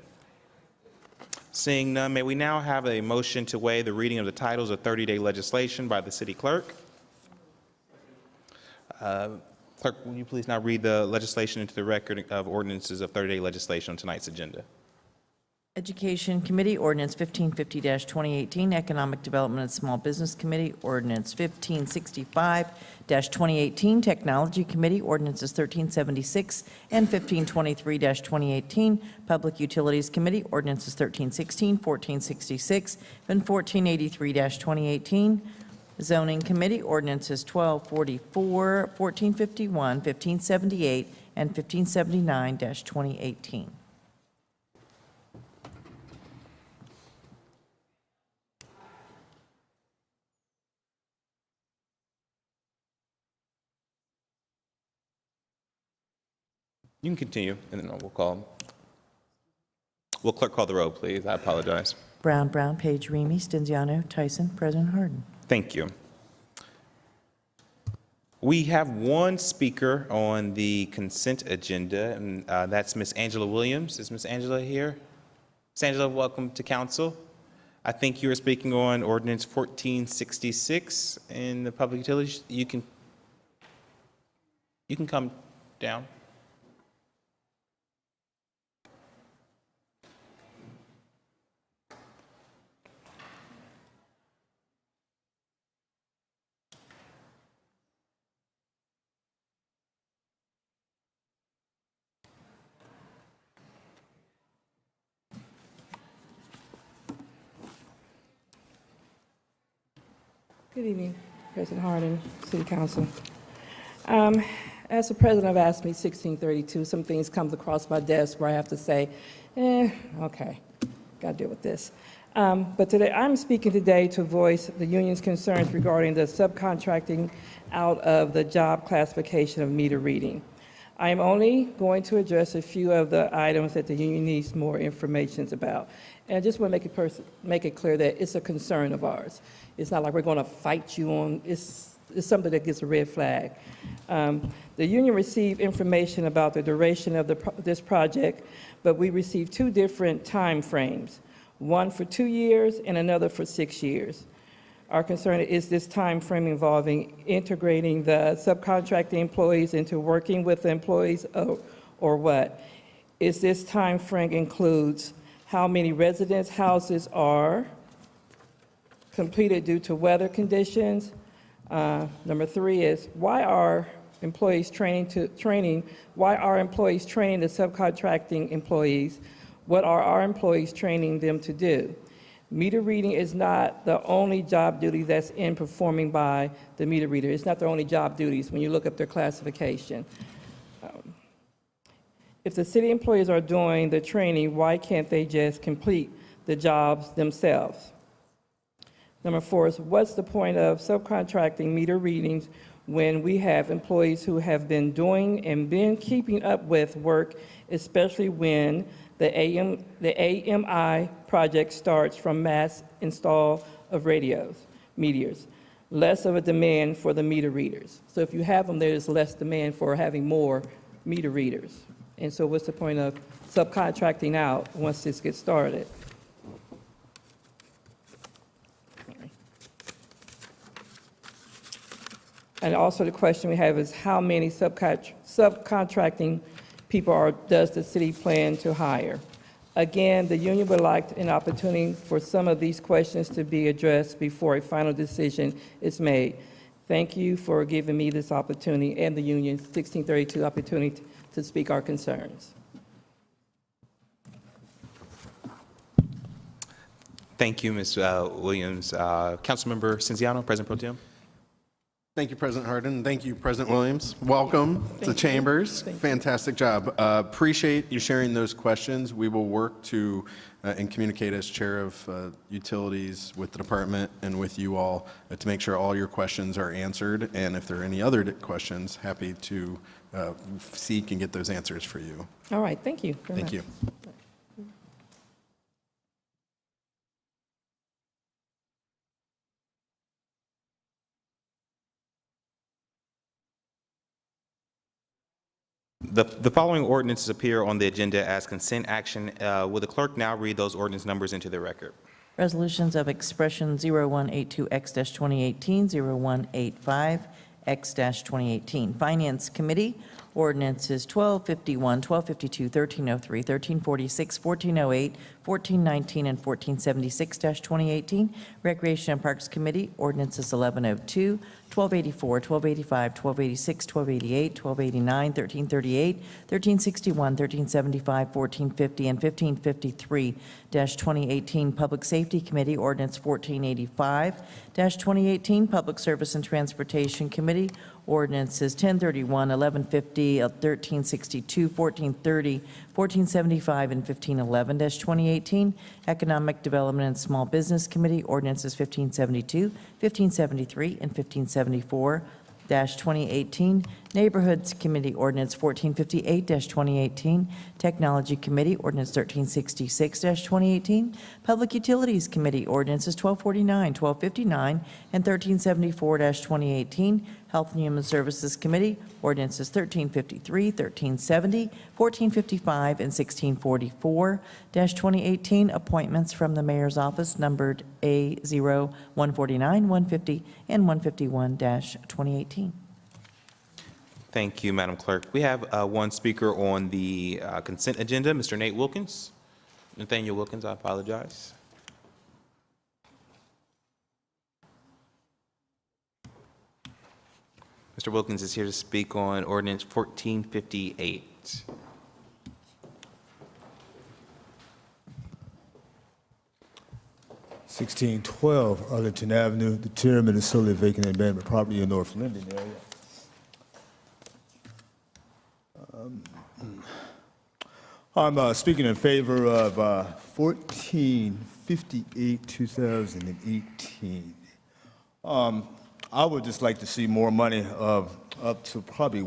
Seeing none, may we now have a motion to waive the reading of the titles of 30-day legislation by the city clerk? Clerk, will you please now read the legislation into the record of ordinances of 30-day legislation on tonight's agenda? Education Committee, Ordinance 1550-2018. Economic Development and Small Business Committee, Ordinance 1565-2018. Technology Committee, Ordinances 1376 and 1523-2018. Public Utilities Committee, Ordinances 1316, 1466, and 1483-2018. Zoning Committee, Ordinances 1244, 1451, 1578, and 1579-2018. You can continue, and then we'll call. Will clerk call the roll, please? I apologize. Brown, Brown, Page, Remy, Stenziano, Tyson, President Harden. Thank you. We have one speaker on the consent agenda, and that's Ms. Angela Williams. Is Ms. Angela here? Ms. Angela, welcome to council. I think you were speaking on Ordinance 1466 in the public utilities. You can come down. Good evening, President Hardin, City Council. As the President have asked me 1632, some things comes across my desk where I have to say, okay, got to deal with this. But today, I'm speaking today to voice the union's concerns regarding the subcontracting out of the job classification of meter reading. I am only going to address a few of the items that the union needs more information about. And I just want to make it clear that it's a concern of ours. It's not like we're going to fight you on, it's something that gets a red flag. The union received information about the duration of this project, but we received two different time frames, one for 2 years and another for 6 years. Our concern is this time frame involving integrating the subcontracting employees into working with the employees or what? Is this time frame includes how many residence houses are completed due to weather conditions? Number 3 is why are employees training the subcontracting employees? What are our employees training them to do? Meter reading is not the only job duty that's in performing by the meter reader. It's not their only job duties when you look up their classification. If the city employees are doing the training, why can't they just complete the jobs themselves? Number 4 is what's the point of subcontracting meter readings when we have employees who have been doing and been keeping up with work, especially when the AMI project starts from mass install of meters, less of a demand for the meter readers. So if you have them, there's less demand for having more meter readers. And so what's the point of subcontracting out once this gets started? And also the question we have is how many subcontracting people does the city plan to hire? Again, the union would like an opportunity for some of these questions to be addressed before a final decision is made. Thank you for giving me this opportunity and the union 1632 opportunity to speak our concerns. Thank you, Ms. Williams. Councilmember Cinciano, President Pro Tem. Thank you, President Hardin. Thank you, President Williams. Welcome to Chambers. Fantastic job. Appreciate you sharing those questions. We will work to and communicate as Chair of Utilities with the department and with you all to make sure all your questions are answered. And if there are any other questions, happy to seek and get those answers for you. All right. Thank you. Thank you. The following ordinances appear on the agenda as consent action. Will the clerk now read those ordinance numbers into the record? Resolutions of expression 0182X-2018, 0185X-2018. Finance Committee, ordinances 1251, 1252, 1303, 1346, 1408, 1419, and 1476-2018. Recreation and Parks Committee, ordinances 1102, 1284, 1285, 1286, 1288, 1289, 1338, 1361, 1375, 1450, and 1553-2018. Public Safety Committee, ordinance 1485-2018. Public Service and Transportation Committee, ordinances 1031, 1150, 1362, 1430, 1475, and 1511-2018. Economic Development and Small Business Committee, ordinances 1572, 1573, and 1574-2018. Neighborhoods Committee, ordinance 1458-2018. Technology Committee, ordinance 1366-2018. Public Utilities Committee, ordinances 1249, 1259, and 1374-2018. Health and Human Services Committee, ordinances 1353, 1370, 1455, and 1644-2018. Appointments from the Mayor's Office numbered A0, 149, 150, and 151-2018. Thank you, Madam Clerk. We have one speaker on the consent agenda, Mr. Nate Wilkins. Nathaniel Wilkins, I apologize. Mr. Wilkins is here to speak on ordinance 1458. (1612) Arlington Avenue, the tenement is solely vacant and abandoned property in North Linden area. I'm speaking in favor of 1458, 2018. I would just like to see more money of up to probably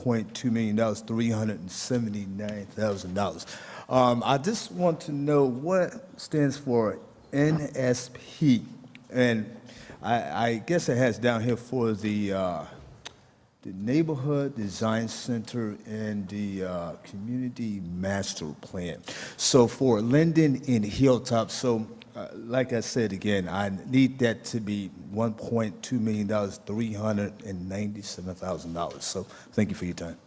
$1.2 million, $379,000. I just want to know what stands for NSP, and I guess it has down here for the Neighborhood Design Center and the Community Master Plan. So for Linden and Hilltop, so like I said again, I need that to be $1.2 million, $397,000. So thank you for your time.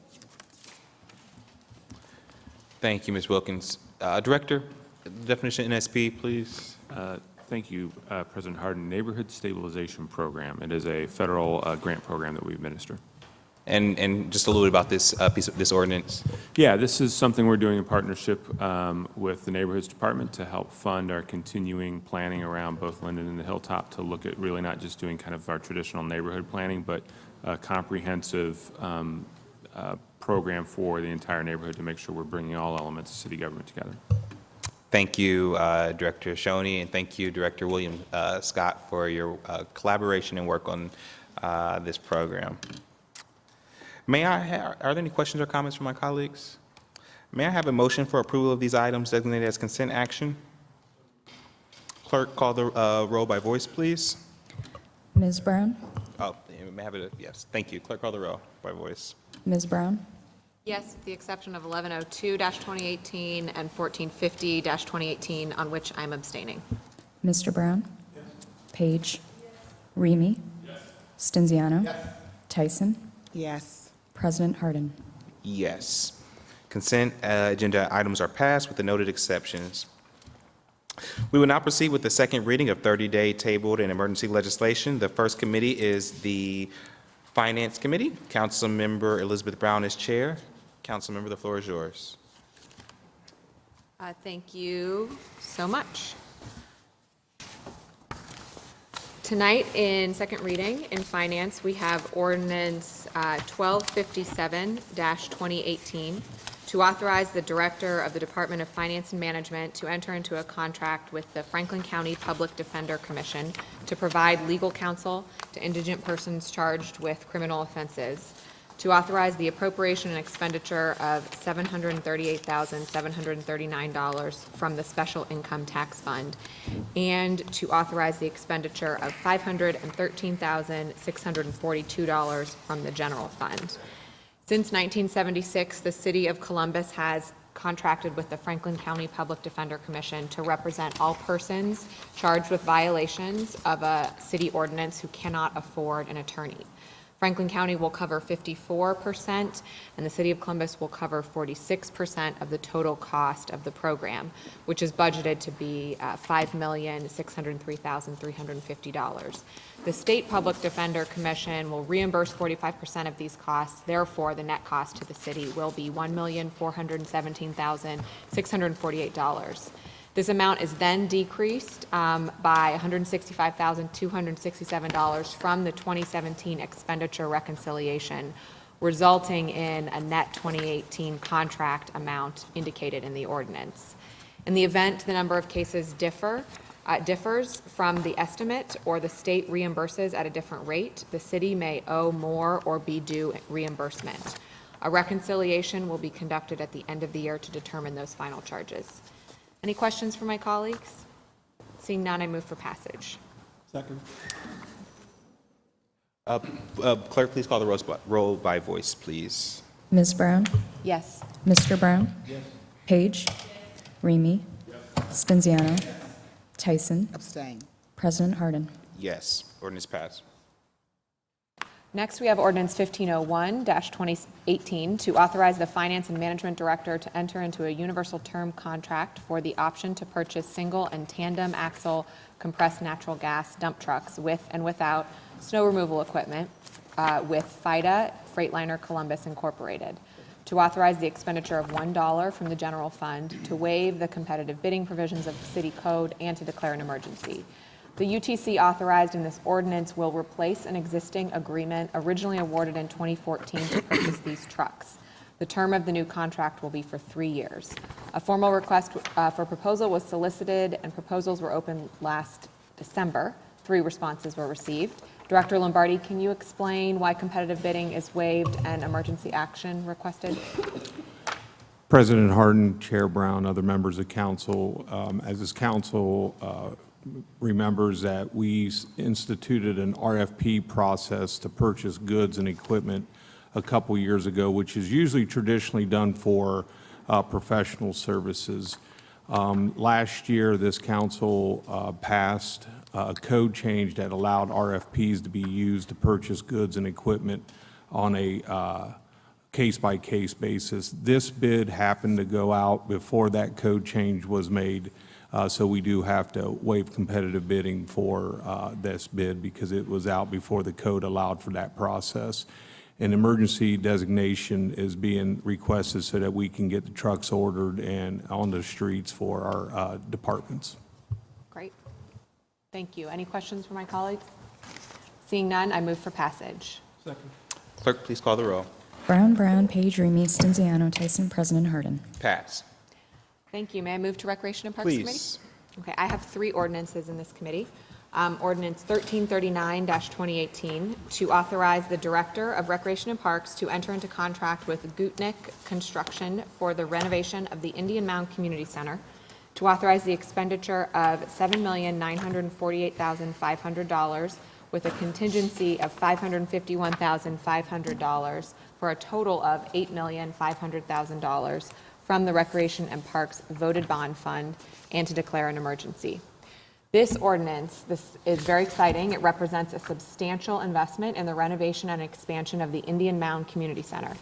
Thank you, Ms. Wilkins. Director, definition NSP, please. Thank you, President Harden. Neighborhood Stabilization Program. It is a federal grant program that we administer. And just a little bit about this piece of this ordinance. Yeah, this is something we're doing in partnership with the Neighborhoods Department to help fund our continuing planning around both Linden and the Hilltop, to look at really not just doing kind of our traditional neighborhood planning, but a comprehensive program for the entire neighborhood to make sure we're bringing all elements of city government together. Thank you, Director Shoney, and thank you, Director William Scott, for your collaboration and work on this program. May are there any questions or comments from my colleagues? May I have a motion for approval of these items designated as consent action? Clerk, call the roll by voice, please. Ms. Brown? Oh, may I have it? Yes, thank you. Clerk, call the roll by voice. Ms. Brown? Yes, with the exception of 1102-2018 and 1450-2018, on which I'm abstaining. Mr. Brown? Yes. Page? Remy? Yes. Stenziano? Yes. Tyson? Yes. President Harden? Yes. Consent agenda items are passed with the noted exceptions. We will now proceed with the second reading of 30-day tabled and emergency legislation. The first committee is the Finance Committee. Councilmember Elizabeth Brown is chair. Councilmember, the floor is yours. Thank you so much. Tonight, in second reading in Finance, we have Ordinance 1257-2018 to authorize the Director of the Department of Finance and Management to enter into a contract with the Franklin County Public Defender Commission to provide legal counsel to indigent persons charged with criminal offenses, to authorize the appropriation and expenditure of $738,739 from the Special Income Tax Fund, and to authorize the expenditure of $513,642 from the General Fund. Since 1976, the City of Columbus has contracted with the Franklin County Public Defender Commission to represent all persons charged with violations of a city ordinance who cannot afford an attorney. Franklin County will cover 54%, and the City of Columbus will cover 46% of the total cost of the program, which is budgeted to be $5,603,350. The State Public Defender Commission will reimburse 45% of these costs. Therefore, the net cost to the city will be $1,417,648. This amount is then decreased by $165,267 from the 2017 expenditure reconciliation, resulting in a net 2018 contract amount indicated in the ordinance. In the event the number of cases differs from the estimate or the state reimburses at a different rate, the city may owe more or be due reimbursement. A reconciliation will be conducted at the end of the year to determine those final charges. Any questions from my colleagues? Seeing none, I move for passage. Second. Clerk, please call the roll by voice, please. Ms. Brown? Yes. Mr. Brown? Yes. Page? Remy? Yes. Stenziano? Yes. Tyson? Abstain. President Harden? Yes. Ordinance passed. Next, we have Ordinance 1501-2018 to authorize the Finance and Management Director to enter into a universal term contract for the option to purchase single and tandem axle compressed natural gas dump trucks with and without snow removal equipment with FIDA Freightliner Columbus Incorporated, to authorize the expenditure of $1 from the general fund, to waive the competitive bidding provisions of the city code, and to declare an emergency. The UTC authorized in this ordinance will replace an existing agreement originally awarded in 2014 to purchase these trucks. The term of the new contract will be for 3 years. A formal request for proposal was solicited and proposals were opened last December. 3 responses were received. Director Lombardi, can you explain why competitive bidding is waived and emergency action requested? President Harden, Chair Brown, other members of council, as this council remembers that we instituted an RFP process to purchase goods and equipment a couple years ago, which is usually traditionally done for professional services. Last year, this council passed a code change that allowed RFPs to be used to purchase goods and equipment on a case-by-case basis. This bid happened to go out before that code change was made, so we do have to waive competitive bidding for this bid because it was out before the code allowed for that process. An emergency designation is being requested so that we can get the trucks ordered and on the streets for our departments. Great. Thank you. Any questions from my colleagues? Seeing none, I move for passage. Second. Clerk, please call the roll. Brown, Page, Remy, Stenziano, Tyson, President Harden. Pass. Thank you. May I move to Recreation and Parks Please. Committee? Okay, I have 3 ordinances in this committee. Ordinance 1339-2018 to authorize the Director of Recreation and Parks to enter into contract with Gutnick Construction for the renovation of the Indian Mound Community Center, to authorize the expenditure of $7,948,500 with a contingency of $551,500 for a total of $8,500,000 from the Recreation and Parks Voted Bond Fund, and to declare an emergency. This ordinance, this is very exciting. It represents a substantial investment in the renovation and expansion of the Indian Mound Community Center.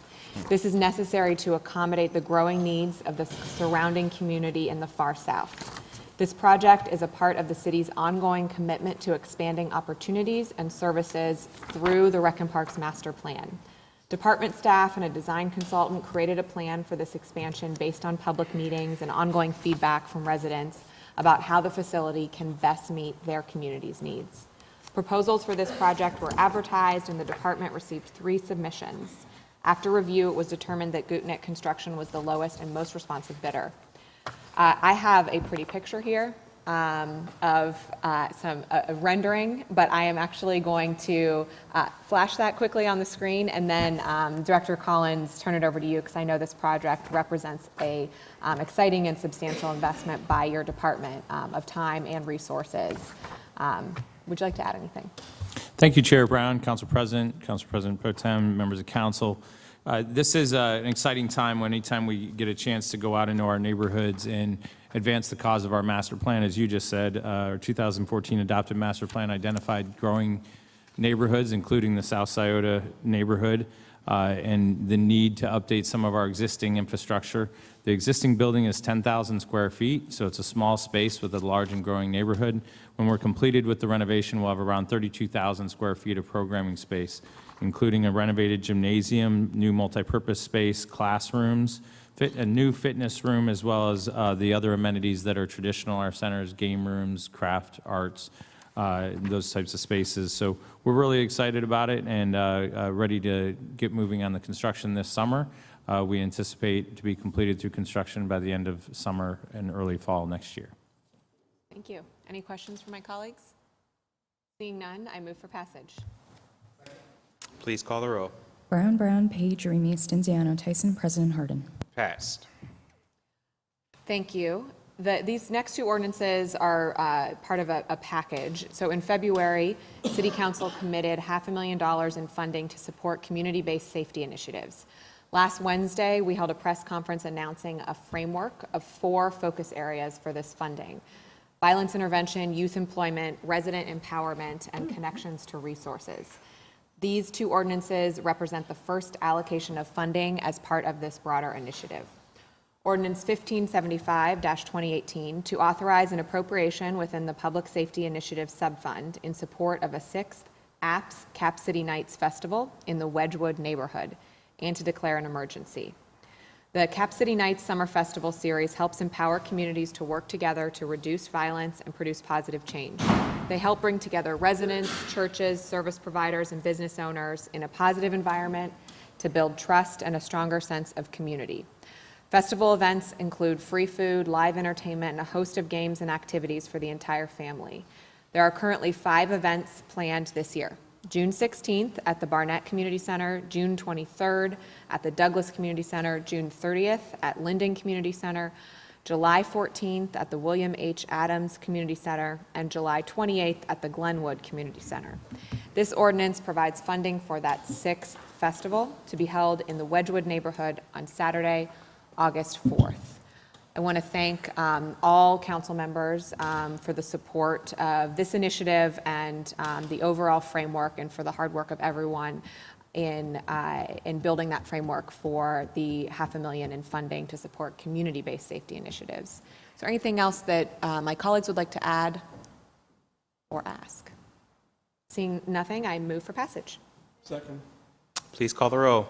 This is necessary to accommodate the growing needs of the surrounding community in the far south. This project is a part of the city's ongoing commitment to expanding opportunities and services through the Rec and Parks Master Plan. Department staff and a design consultant created a plan for this expansion based on public meetings and ongoing feedback from residents about how the facility can best meet their community's needs. Proposals for this project were advertised and the department received 3 submissions. After review, it was determined that Gutnick Construction was the lowest and most responsive bidder. I have a pretty picture here of some rendering, but I am actually going to flash that quickly on the screen, and then Director Collins, turn it over to you because I know this project represents a exciting and substantial investment by your department of time and resources. Would you like to add anything? Thank you, Chair Brown, Council President Pro Tem, members of council. This is an exciting time when anytime we get a chance to go out into our neighborhoods and advance the cause of our master plan. As you just said, our 2014 adopted master plan identified growing neighborhoods, including the South Scioto neighborhood, and the need to update some of our existing infrastructure. The existing building is 10,000 square feet, so it's a small space with a large and growing neighborhood. When we're completed with the renovation, we'll have around 32,000 square feet of programming space, including a renovated gymnasium, new multipurpose space, classrooms, a new fitness room, as well as the other amenities that are traditional in our centers, game rooms, craft arts, those types of spaces. So we're really excited about it and ready to get moving on the construction this summer. We anticipate to be completed through construction by the end of summer and early fall next year. Thank you. Any questions from my colleagues? Seeing none, I move for passage. Please call the roll. Brown, Page, Remy, Stenziano, Tyson, President Harden. Passed. Thank you. These next 2 ordinances are part of a package. So in February, City Council committed $500,000 in funding to support community-based safety initiatives. Last Wednesday, we held a press conference announcing a framework of 4 focus areas for this funding: violence intervention, youth employment, resident empowerment, and connections to resources. These 2 ordinances represent the first allocation of funding as part of this broader initiative. Ordinance 1575-2018 to authorize an appropriation within the Public Safety Initiative Subfund in support of a 6th APS Cap City Nights Festival in the Wedgwood neighborhood, and to declare an emergency. The Cap City Nights Summer Festival series helps empower communities to work together to reduce violence and produce positive change. They help bring together residents, churches, service providers, and business owners in a positive environment to build trust and a stronger sense of community. Festival events include free food, live entertainment, and a host of games and activities for the entire family. There are currently 5 events planned this year. June 16th at the Barnett Community Center, June 23rd at the Douglas Community Center, June 30th at Linden Community Center, July 14th at the William H. Adams Community Center, and July 28th at the Glenwood Community Center. This ordinance provides funding for that 6th festival to be held in the Wedgwood neighborhood on Saturday, August 4th. I want to thank all council members for the support of this initiative and the overall framework, and for the hard work of everyone in building that framework for the $500,000 in funding to support community-based safety initiatives. Is there anything else that my colleagues would like to add or ask? Seeing nothing, I move for passage. Second. Please call the roll.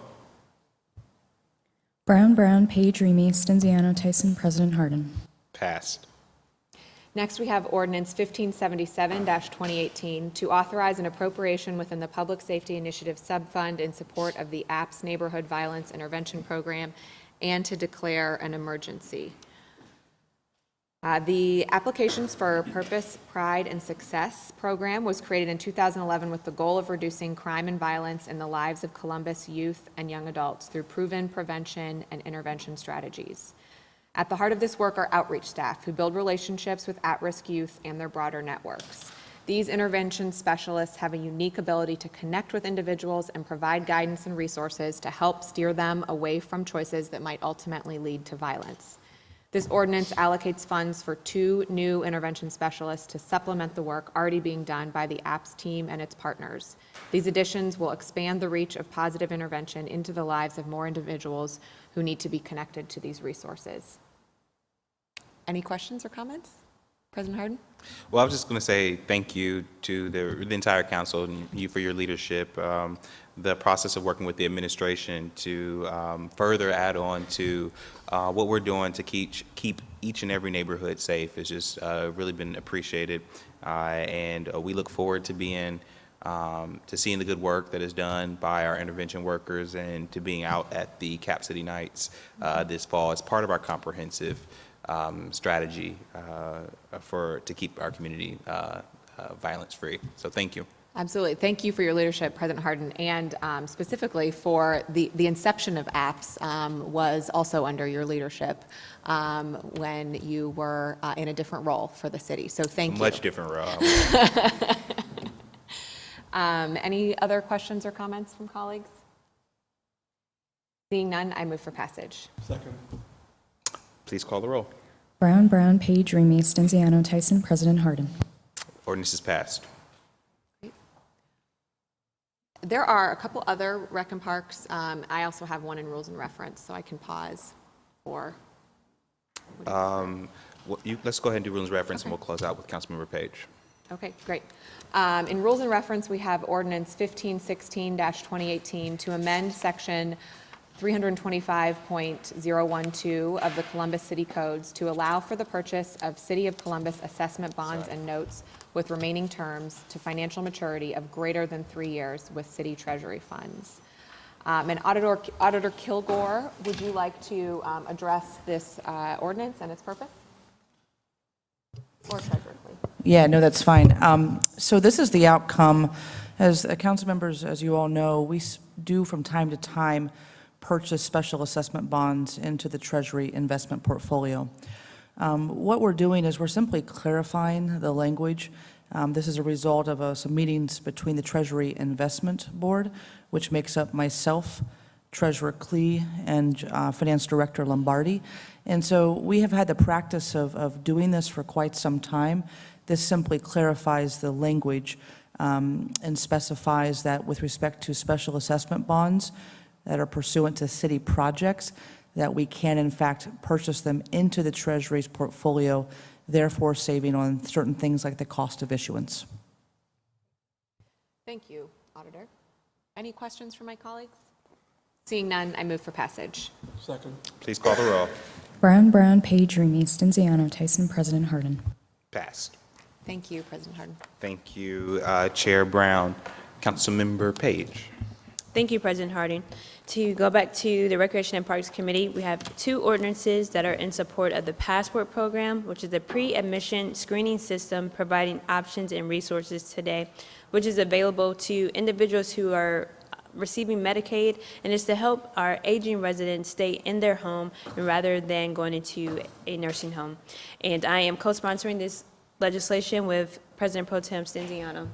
Brown, Brown, Page, Remy, Stenziano, Tyson, President Harden. Passed. Next, we have Ordinance 1577-2018 to authorize an appropriation within the Public Safety Initiative Subfund in support of the APPS Neighborhood Violence Intervention Program and to declare an emergency. The Applications for Purpose, Pride, and Success program was created in 2011 with the goal of reducing crime and violence in the lives of Columbus youth and young adults through proven prevention and intervention strategies. At the heart of this work are outreach staff who build relationships with at-risk youth and their broader networks. These intervention specialists have a unique ability to connect with individuals and provide guidance and resources to help steer them away from choices that might ultimately lead to violence. This ordinance allocates funds for 2 new intervention specialists to supplement the work already being done by the APPS team and its partners. These additions will expand the reach of positive intervention into the lives of more individuals who need to be connected to these resources. Any questions or comments? President Harden? Well, I was just going to say thank you to the entire council and you for your leadership. The process of working with the administration to further add on to what we're doing to keep each and every neighborhood safe has just really been appreciated. And we look forward to seeing the good work that is done by our intervention workers and to being out at the Cap City Nights this fall as part of our comprehensive strategy to keep our community violence free. So thank you. Absolutely. Thank you for your leadership, President Harden, and specifically for the inception of APPS was also under your leadership when you were in a different role for the city. So thank you. Much different role. Any other questions or comments from colleagues? Seeing none, I move for passage. Second. Please call the roll. Brown, Brown, Page, Remy, Stenziano, Tyson, President Harden. Ordinance is passed. There are a couple other rec and parks. I also have one in rules and reference, so I can pause for. Let's go ahead and do rules and reference, and we'll close out with Councilmember Page. Okay, great. In rules and reference, we have Ordinance 1516-2018 to amend Section 325.012 of the Columbus City Codes to allow for the purchase of City of Columbus assessment bonds and notes with remaining terms to financial maturity of greater than 3 years with city treasury funds. And Auditor Kilgore, would you like to address this ordinance and its purpose? Or Treasurer, please. Yeah, no, that's fine. So this is the outcome. As council members, as you all know, we do from time to time purchase special assessment bonds into the Treasury investment portfolio. What we're doing is we're simply clarifying the language. This is a result of some meetings between the Treasury Investment Board, which makes up myself, Treasurer Klee, and Finance Director Lombardi. And so we have had the practice of doing this for quite some time. This simply clarifies the language and specifies that with respect to special assessment bonds that are pursuant to city projects, that we can in fact purchase them into the Treasury's portfolio, therefore saving on certain things like the cost of issuance. Thank you, Auditor. Any questions from my colleagues? Seeing none, I move for passage. Second. Please call the roll. Brown, Brown, Page, Remy, Stenziano, Tyson, President Harden. Passed. Thank you, President Harden. Thank you, Chair Brown. Councilmember Page. Thank you, President Harding. To go back to the Recreation and Parks Committee, we have 2 ordinances that are in support of the Passport Program, which is the pre-admission screening system providing options and resources today, which is available to individuals who are receiving Medicaid, and is to help our aging residents stay in their home rather than going into a nursing home. And I am co-sponsoring this legislation with President Pro Tem Stenziano.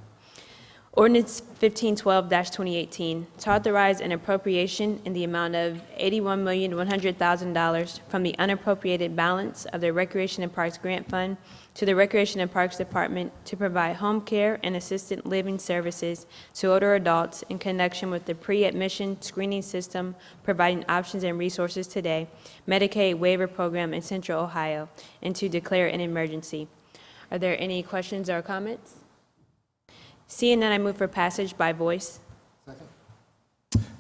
Ordinance 1512-2018 to authorize an appropriation in the amount of $81,100,000 from the unappropriated balance of the Recreation and Parks Grant Fund to the Recreation and Parks Department to provide home care and assisted living services to older adults in connection with the pre-admission screening system providing options and resources today, Medicaid waiver program in Central Ohio, and to declare an emergency. Are there any questions or comments? Seeing none, I move for passage by voice.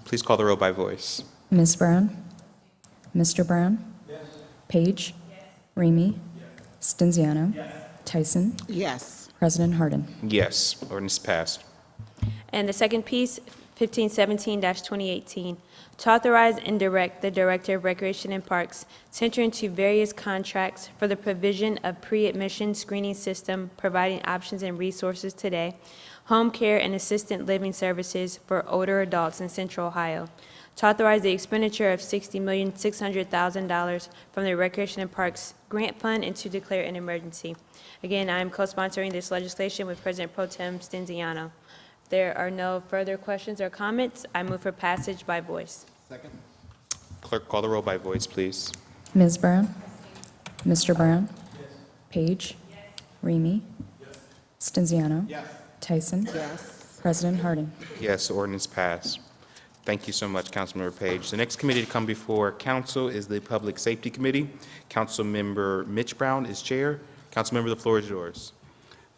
Please call the roll by voice. Ms. Brown? Mr. Brown? Yes. Page? Yes. Remy? Yes. Stenziano? Yes. Tyson? Yes. President Harden. Yes, ordinance passed. And the second piece, 1517-2018, to authorize and direct the Director of Recreation and Parks to enter into various contracts for the provision of pre-admission screening system providing options and resources today, home care and assisted living services for older adults in Central Ohio, to authorize the expenditure of $60,600,000 from the Recreation and Parks Grant Fund, and to declare an emergency. Again, I am co-sponsoring this legislation with President Pro Tem Stenziano. If there are no further questions or comments, I move for passage by voice. Second. Clerk, call the roll by voice, please. Ms. Brown? Mr. Brown? Yes. Page? Yes. Remy? Yes. Stenziano? Yes. Tyson? Yes. President Harden. Yes, ordinance passed. Thank you so much, Councilmember Page. The next committee to come before council is the Public Safety Committee. Councilmember Mitch Brown is chair. Councilmember, the floor is yours.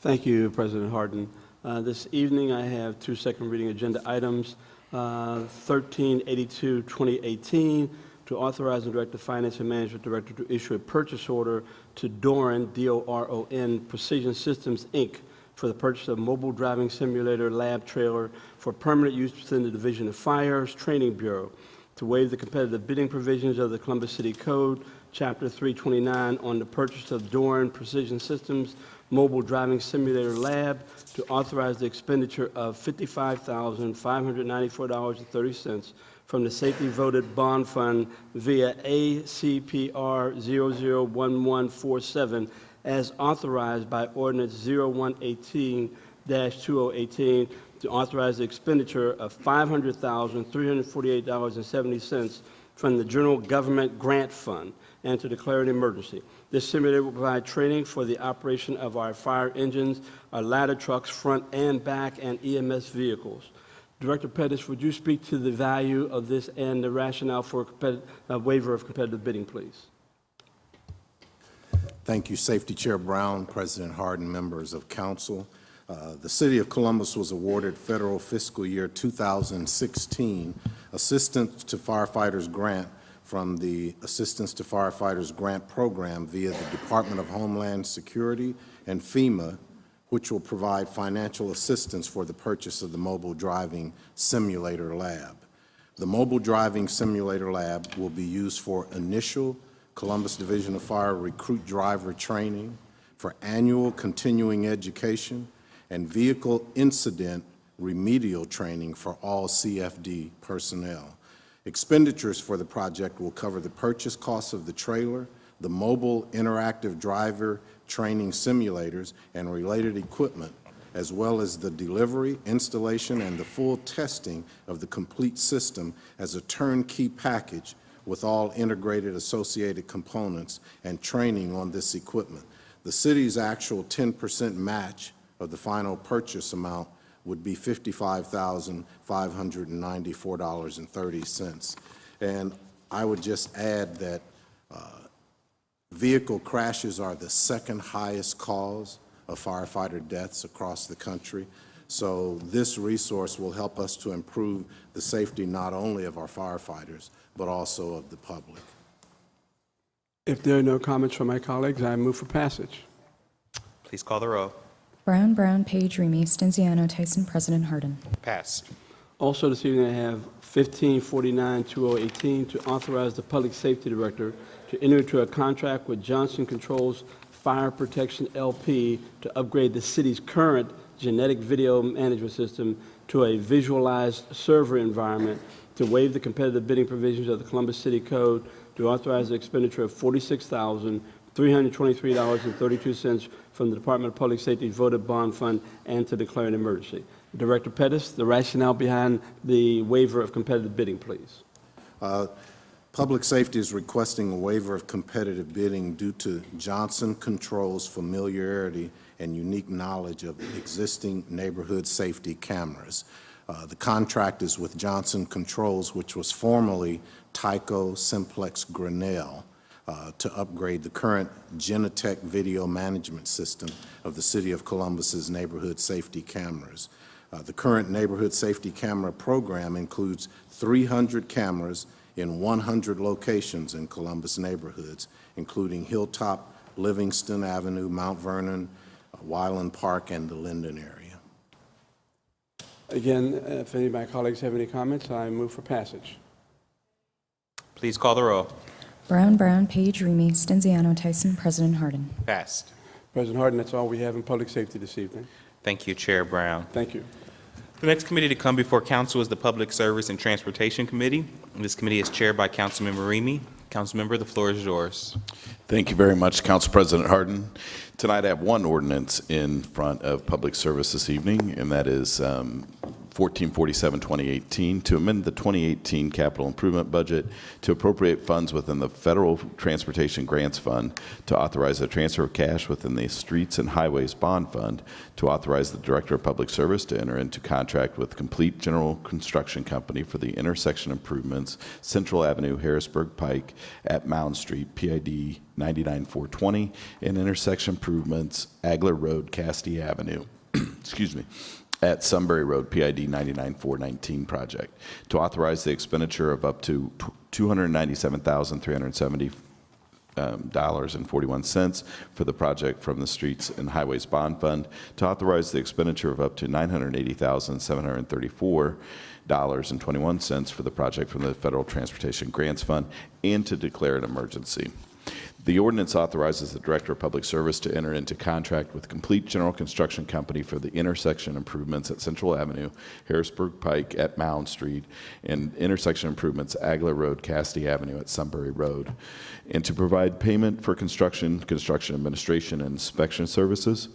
Thank you, President Harden. This evening, I have 2 second reading agenda items. 1382-2018, to authorize and direct the Finance and Management Director to issue a purchase order to Doran, D-O-R-O-N, Precision Systems, Inc., for the purchase of mobile driving simulator lab trailer for permanent use within the Division of Fire's Training Bureau, to waive the competitive bidding provisions of the Columbus City Code, Chapter 329, on the purchase of Doran Precision Systems mobile driving simulator lab, to authorize the expenditure of $55,594.30 from the Safety Voted Bond Fund via ACPR 001147 as authorized by Ordinance 0118-2018, to authorize the expenditure of $500,348.70 from the General Government Grant Fund, and to declare an emergency. This simulator will provide training for the operation of our fire engines, our ladder trucks, front and back, and EMS vehicles. Director Pettis, would you speak to the value of this and the rationale for a waiver of competitive bidding, please? Thank you, Safety Chair Brown, President Harden, members of council. The City of Columbus was awarded federal fiscal year 2016 Assistance to Firefighters Grant from the Assistance to Firefighters Grant Program via the Department of Homeland Security and FEMA, which will provide financial assistance for the purchase of the Mobile Driving Simulator Lab. The Mobile Driving Simulator Lab will be used for initial Columbus Division of Fire recruit driver training, for annual continuing education, and vehicle incident remedial training for all CFD personnel. Expenditures for the project will cover the purchase costs of the trailer, the mobile interactive driver training simulators and related equipment, as well as the delivery, installation, and the full testing of the complete system as a turnkey package with all integrated associated components and training on this equipment. The city's actual 10% match of the final purchase amount would be $55,594.30. And I would just add that vehicle crashes are the second highest cause of firefighter deaths across the country. So this resource will help us to improve the safety not only of our firefighters, but also of the public. If there are no comments from my colleagues, I move for passage. Please call the roll. Brown, Page, Remy, Stenziano, Tyson, President Harden. Passed. Also this evening, I have 1549-2018 to authorize the Public Safety Director to enter into a contract with Johnson Controls Fire Protection LP to upgrade the city's current genetic video management system to a visualized server environment, to waive the competitive bidding provisions of the Columbus City Code, to authorize the expenditure of $46,323.32 from the Department of Public Safety's voted bond fund, and to declare an emergency. Director Pettis, the rationale behind the waiver of competitive bidding, please. Public Safety is requesting a waiver of competitive bidding due to Johnson Controls' familiarity and unique knowledge of existing neighborhood safety cameras. The contract is with Johnson Controls, which was formerly Tyco Simplex Grinnell, to upgrade the current Genetec video management system of the City of Columbus's neighborhood safety cameras. The current neighborhood safety camera program includes 300 cameras in 100 locations in Columbus neighborhoods, including Hilltop, Livingston Avenue, Mount Vernon, Wyland Park, and the Linden area. Again, if any of my colleagues have any comments, I move for passage. Please call the roll. Brown, Page, Remy, Stenziano, Tyson, President Harden. Passed. President Harden, that's all we have in public safety this evening. Thank you, Chair Brown. Thank you. The next committee to come before Council is the Public Service and Transportation Committee. This committee is chaired by Councilmember Remy. Councilmember, the floor is yours. Thank you very much, Council President Harden. Tonight I have one ordinance in front of Public Service this evening, and that is 1447-2018 to amend the 2018 capital improvement budget to appropriate funds within the Federal Transportation Grants Fund, to authorize a transfer of cash within the Streets and Highways Bond Fund, to authorize the Director of Public Service to enter into contract with Complete General Construction Company for the intersection improvements Central Avenue, Harrisburg Pike at Mound Street, PID 99420, and intersection improvements Agler Road, Castee Avenue. Excuse me. At Sunbury Road, PID 99419 project, to authorize the expenditure of up to $297,370.41 for the project from the Streets and Highways Bond Fund, to authorize the expenditure of up to $980,734.21 for the project from the Federal Transportation Grants Fund, and to declare an emergency. The ordinance authorizes the Director of Public Service to enter into contract with Complete General Construction Company for the intersection improvements at Central Avenue, Harrisburg Pike at Mound Street, and intersection improvements Agler Road, Castee Avenue at Sunbury Road, and to provide payment for construction administration, and inspection services.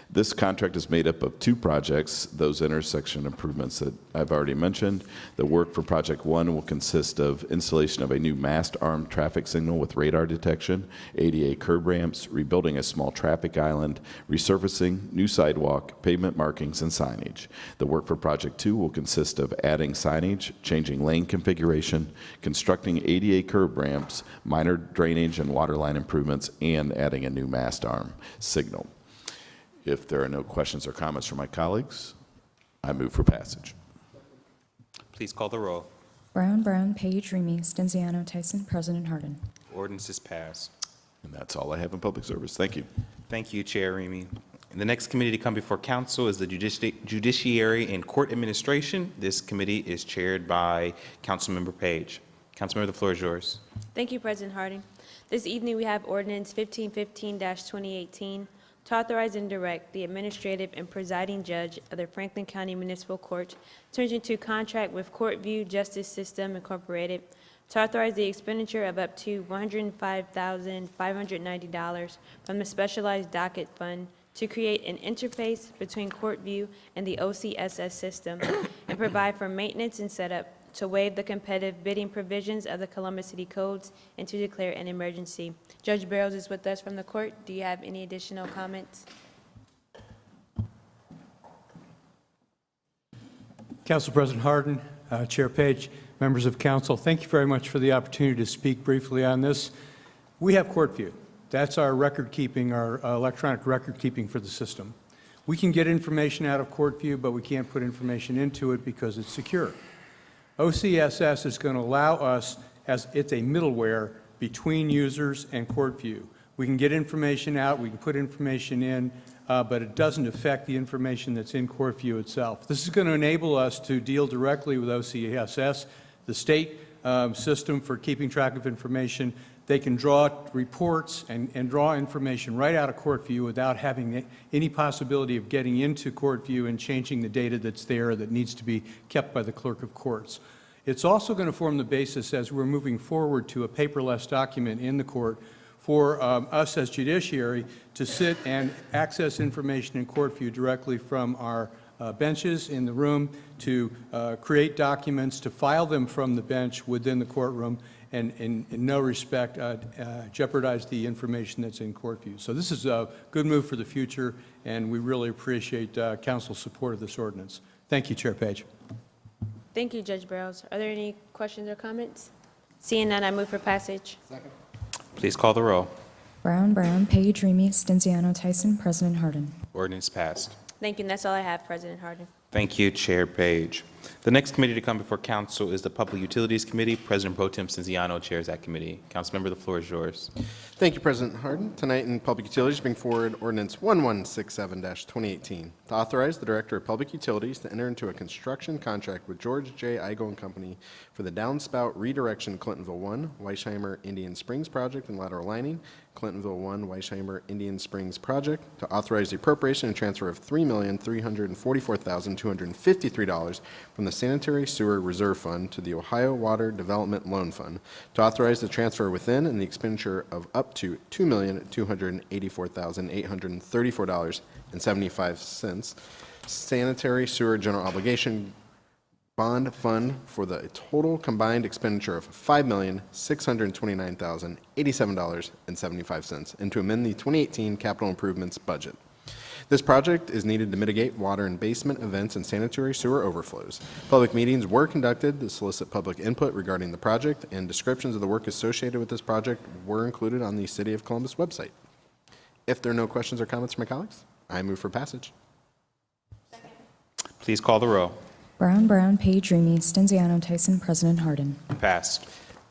This contract is made up of two projects, those intersection improvements that I've already mentioned. The work for Project 1 will consist of installation of a new mast armed traffic signal with radar detection, ADA curb ramps, rebuilding a small traffic island, resurfacing, new sidewalk, pavement markings, and signage. The work for Project 2 will consist of adding signage, changing lane configuration, constructing ADA curb ramps, minor drainage and water line improvements, and adding a new mast arm signal. If there are no questions or comments from my colleagues, I move for passage. Please call the roll. Brown, Page, Remy, Stenziano, Tyson, President Harden. Ordinance is passed. And that's all I have in public service. Thank you. Thank you, Chair Remy. The next committee to come before Council is the Judiciary and Court Administration. This committee is chaired by Councilmember Page. Councilmember, the floor is yours. Thank you, President Harden. This evening we have Ordinance 1515-2018 to authorize and direct the administrative and presiding judge of the Franklin County Municipal Court to enter into contract with Courtview Justice System Incorporated to authorize the expenditure of up to $105,590 from the Specialized Docket Fund to create an interface between Courtview and the OCSS system and provide for maintenance and setup, to waive the competitive bidding provisions of the Columbus City Codes, and to declare an emergency. Judge Barrows is with us from the court. Do you have any additional comments? Council President Harden, Chair Page, members of council, thank you very much for the opportunity to speak briefly on this. We have Courtview. That's our record keeping, our electronic record keeping for the system. We can get information out of Courtview, but we can't put information into it because it's secure. OCSS is going to allow us, as it's a middleware between users and Courtview. We can get information out, we can put information in but it doesn't affect the information that's in CourtView itself. This is going to enable us to deal directly with OCSS, the state system for keeping track of information. They can draw reports and draw information right out of CourtView without having any possibility of getting into CourtView and changing the data that's there that needs to be kept by the clerk of courts. It's also going to form the basis as we're moving forward to a paperless document in the court for us as judiciary to sit and access information in CourtView directly from our benches in the room, to create documents, to file them from the bench within the courtroom, and in no respect jeopardize the information that's in CourtView. So this is a good move for the future, and we really appreciate council's support of this ordinance. Thank you, Chair Page. Thank you, Judge Barrows. Are there any questions or comments? Seeing none, I move for passage. Second. Please call the row. Brown, Page, Remy, Stenziano, Tyson, President Harden. Ordinance passed. Thank you, and that's all I have, President Harden. Thank you, Chair Page. The next committee to come before council is the Public Utilities Committee. President Pro Tem Stenziano chairs that committee. Councilmember, the floor is yours. Thank you, President Harden. Tonight in Public Utilities, bring forward Ordinance 1167-2018 to authorize the Director of Public Utilities to enter into a construction contract with George J. Igo & Company for the downspout redirection Clintonville 1, Weisheimer Indian Springs project and lateral lining, Clintonville 1, Weisheimer Indian Springs project, to authorize the appropriation and transfer of $3,344,253 from the Sanitary Sewer Reserve Fund to the Ohio Water Development Loan Fund, to authorize the transfer within and the expenditure of up to $2,284,834.75 sanitary sewer general obligation bond fund for the total combined expenditure of $5,629,087.75, and to amend the 2018 capital improvements budget. This project is needed to mitigate water and basement events and sanitary sewer overflows. Public meetings were conducted to solicit public input regarding the project, and descriptions of the work associated with this project were included on the City of Columbus website. If there are no questions or comments from my colleagues, I move for passage. Second. Please call the row. Brown, Page, Remy, Stenziano, Tyson, President Harden. Passed.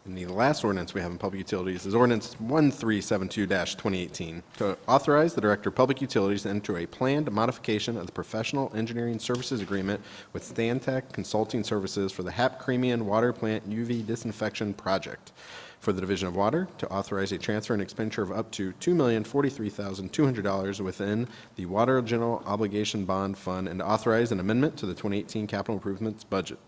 And the last ordinance we have in Public Utilities is Ordinance 1372-2018 to authorize the Director of Public Utilities to enter a planned modification of the Professional Engineering Services Agreement with Stantec Consulting Services for the Hap Creamian Water Plant UV Disinfection Project. For the Division of Water, to authorize a transfer and expenditure of up to $2,043,200 within the Water General Obligation Bond Fund, and to authorize an amendment to the 2018 capital improvements budget.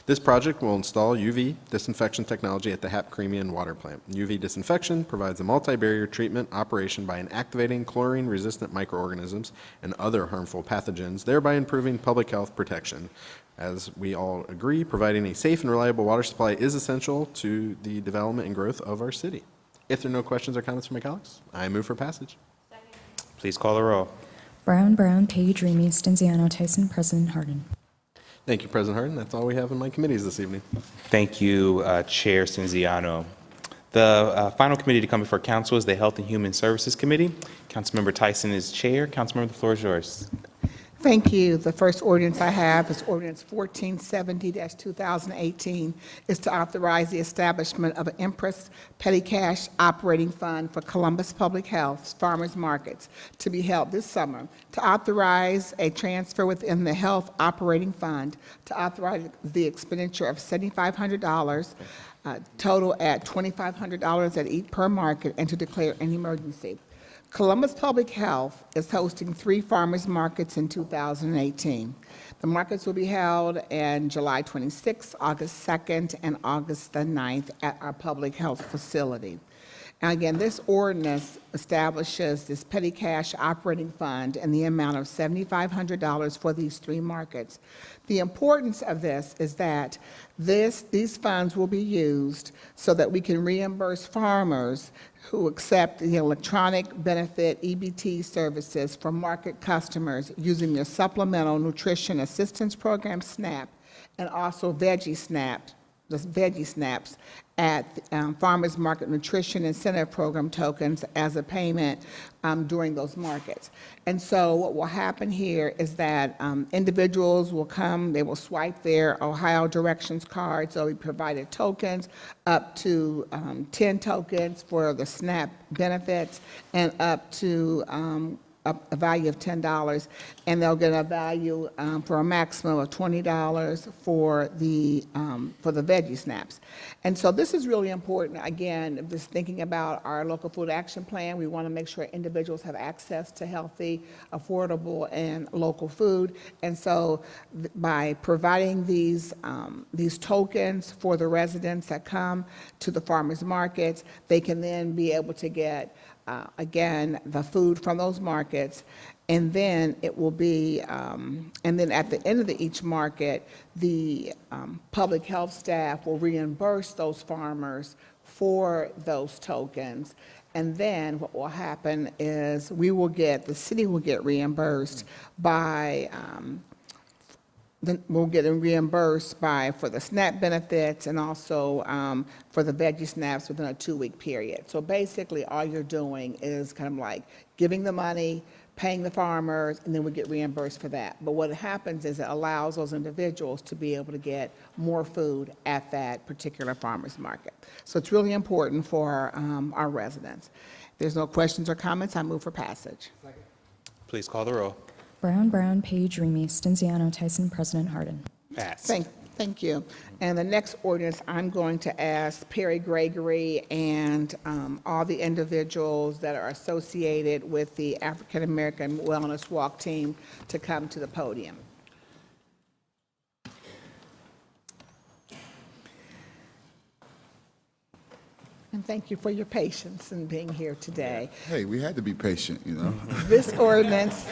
This project will install UV disinfection technology at the Hap Creamian Water Plant. UV disinfection provides a multi-barrier treatment operation by inactivating chlorine-resistant microorganisms and other harmful pathogens, thereby improving public health protection. As we all agree, providing a safe and reliable water supply is essential to the development and growth of our city. If there are no questions or comments from my colleagues, I move for passage. Second. Please call the row. Brown, Page, Remy, Stenziano, Tyson, President Harden. Thank you, President Harden. That's all we have in my committees this evening. Thank you, Chair Stenziano. The final committee to come before council is the Health and Human Services Committee. Councilmember Tyson is chair. Councilmember, the floor is yours. Thank you. The first ordinance I have is Ordinance 1470-2018. Is to authorize the establishment of an Empress Petty Cash Operating Fund for Columbus Public Health's farmers markets to be held this summer, to authorize a transfer within the Health Operating Fund, to authorize the expenditure of $7,500, total at $2,500 at each per market, and to declare an emergency. Columbus Public Health is hosting 3 farmers markets in 2018. The markets will be held in July 26th, August 2nd, and August the 9th at our public health facility. And again, this ordinance establishes this petty cash operating fund in the amount of $7,500 for these 3 markets. The importance of this is that these funds will be used so that we can reimburse farmers who accept the electronic benefit EBT services for market customers using their Supplemental Nutrition Assistance Program, SNAP, and also Veggie Snaps at Farmers Market Nutrition Incentive Program tokens as a payment during those markets. And so what will happen here is that individuals will come, they will swipe their Ohio directions cards, they'll be provided tokens, up to 10 tokens for the SNAP benefits, and up to a value of $10, and they'll get a value for a maximum of $20 for the veggie snaps. And so this is really important. Again, just thinking about our local food action plan, we want to make sure individuals have access to healthy, affordable, and local food. And so by providing these tokens for the residents that come to the farmers markets, they can then be able to get again, the food from those markets, and then it will be, and then at the end of each market, the public health staff will reimburse those farmers for those tokens. And then what will happen is the city will get reimbursed by, we'll get reimbursed for the SNAP benefits and also for the veggie snaps within a 2-week period. So basically all you're doing is kind of like giving the money, paying the farmers, and then we get reimbursed for that. But what happens is it allows those individuals to be able to get more food at that particular farmer's market. So it's really important for our residents. If there's no questions or comments, I move for passage. Please call the roll. Brown, Brown, Page, Remy, Stenziano, Tyson, President Harden. Pass. Thank you. And the next ordinance, I'm going to ask Perry Gregory and all the individuals that are associated with the African American Wellness Walk team to come to the podium. And thank you for your patience in being here today. Hey, we had to be patient, you know. This ordinance,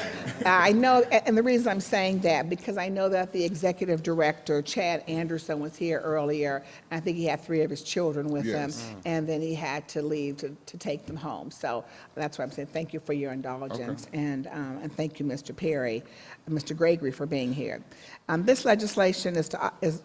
I know, and the reason I'm saying that, because I know that the executive director, Chad Anderson, was here earlier. I think he had 3 of his children with him, and then he had to leave to take them home. So that's why I'm saying thank you for your indulgence, and thank you, Mr. Perry, Mr. Gregory, for being here. This legislation is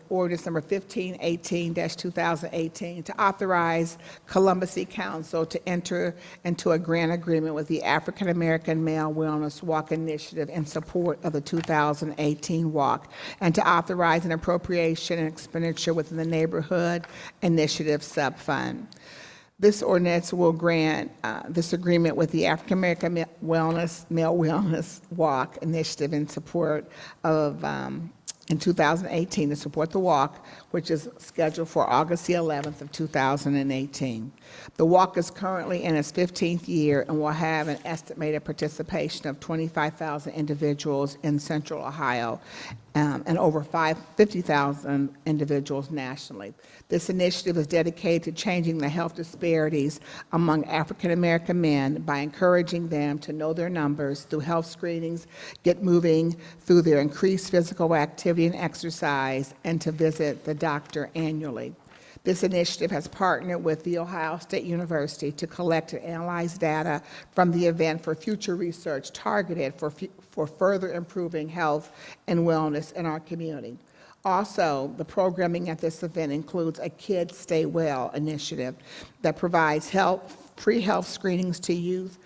ordinance number 1518-2018 to authorize Columbus City Council to enter into a grant agreement with the African American Male Wellness Walk Initiative in support of the 2018 walk, and to authorize an appropriation and expenditure within the Neighborhood Initiative Subfund. This ordinance will grant this agreement with the African American Male Wellness Walk Initiative in support of in 2018 to support the walk, which is scheduled for August the 11th of 2018. The walk is currently in its 15th year and will have an estimated participation of 25,000 individuals in Central Ohio and over 50,000 individuals nationally. This initiative is dedicated to changing the health disparities among African American men by encouraging them to know their numbers through health screenings, get moving through their increased physical activity and exercise, and to visit the doctor annually. This initiative has partnered with The Ohio State University to collect and analyze data from the event for future research targeted for further improving health and wellness in our community. Also, the programming at this event includes a Kids Stay Well initiative that provides free health screenings to youth,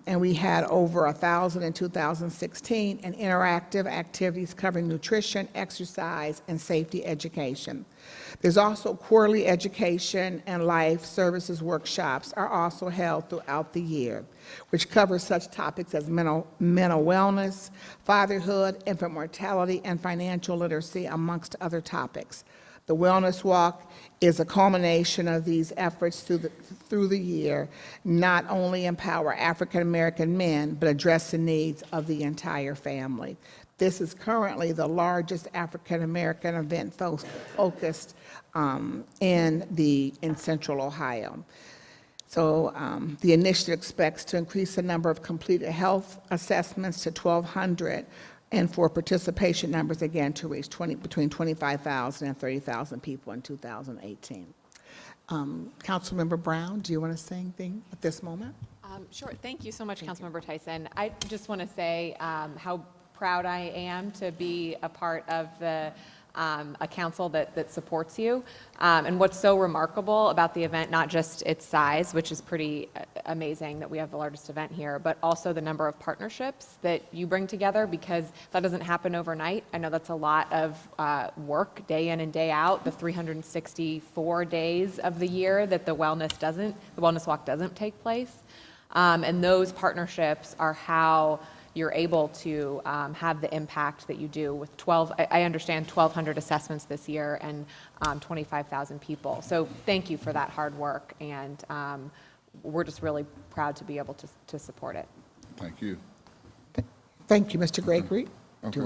and we had over 1,000 in 2016, and interactive activities covering nutrition, exercise, and safety education. There's also quarterly education and life services workshops are also held throughout the year, which cover such topics as mental wellness, fatherhood, infant mortality, and financial literacy, amongst other topics. The Wellness Walk is a culmination of these efforts through the year, not only empower African American men, but address the needs of the entire family. This is currently the largest African American event focused in Central Ohio. So the initiative expects to increase the number of completed health assessments to 1,200, and for participation numbers, again, to reach between 25,000 and 30,000 people in 2018. Councilmember Brown, do you want to say anything at this moment? Sure. Thank you so much, Councilmember Tyson. I just want to say how proud I am to be a part of a council that supports you. And what's so remarkable about the event, not just its size, which is pretty amazing that we have the largest event here, but also the number of partnerships that you bring together, because that doesn't happen overnight. I know that's a lot of work day in and day out, the 364 days of the year that the Wellness Walk doesn't take place. And those partnerships are how you're able to have the impact that you do with 12, I understand 1,200 assessments this year and 25,000 people. So thank you for that hard work, and we're just really proud to be able to support it. Thank you. Thank you, Mr. Gregory. Okay.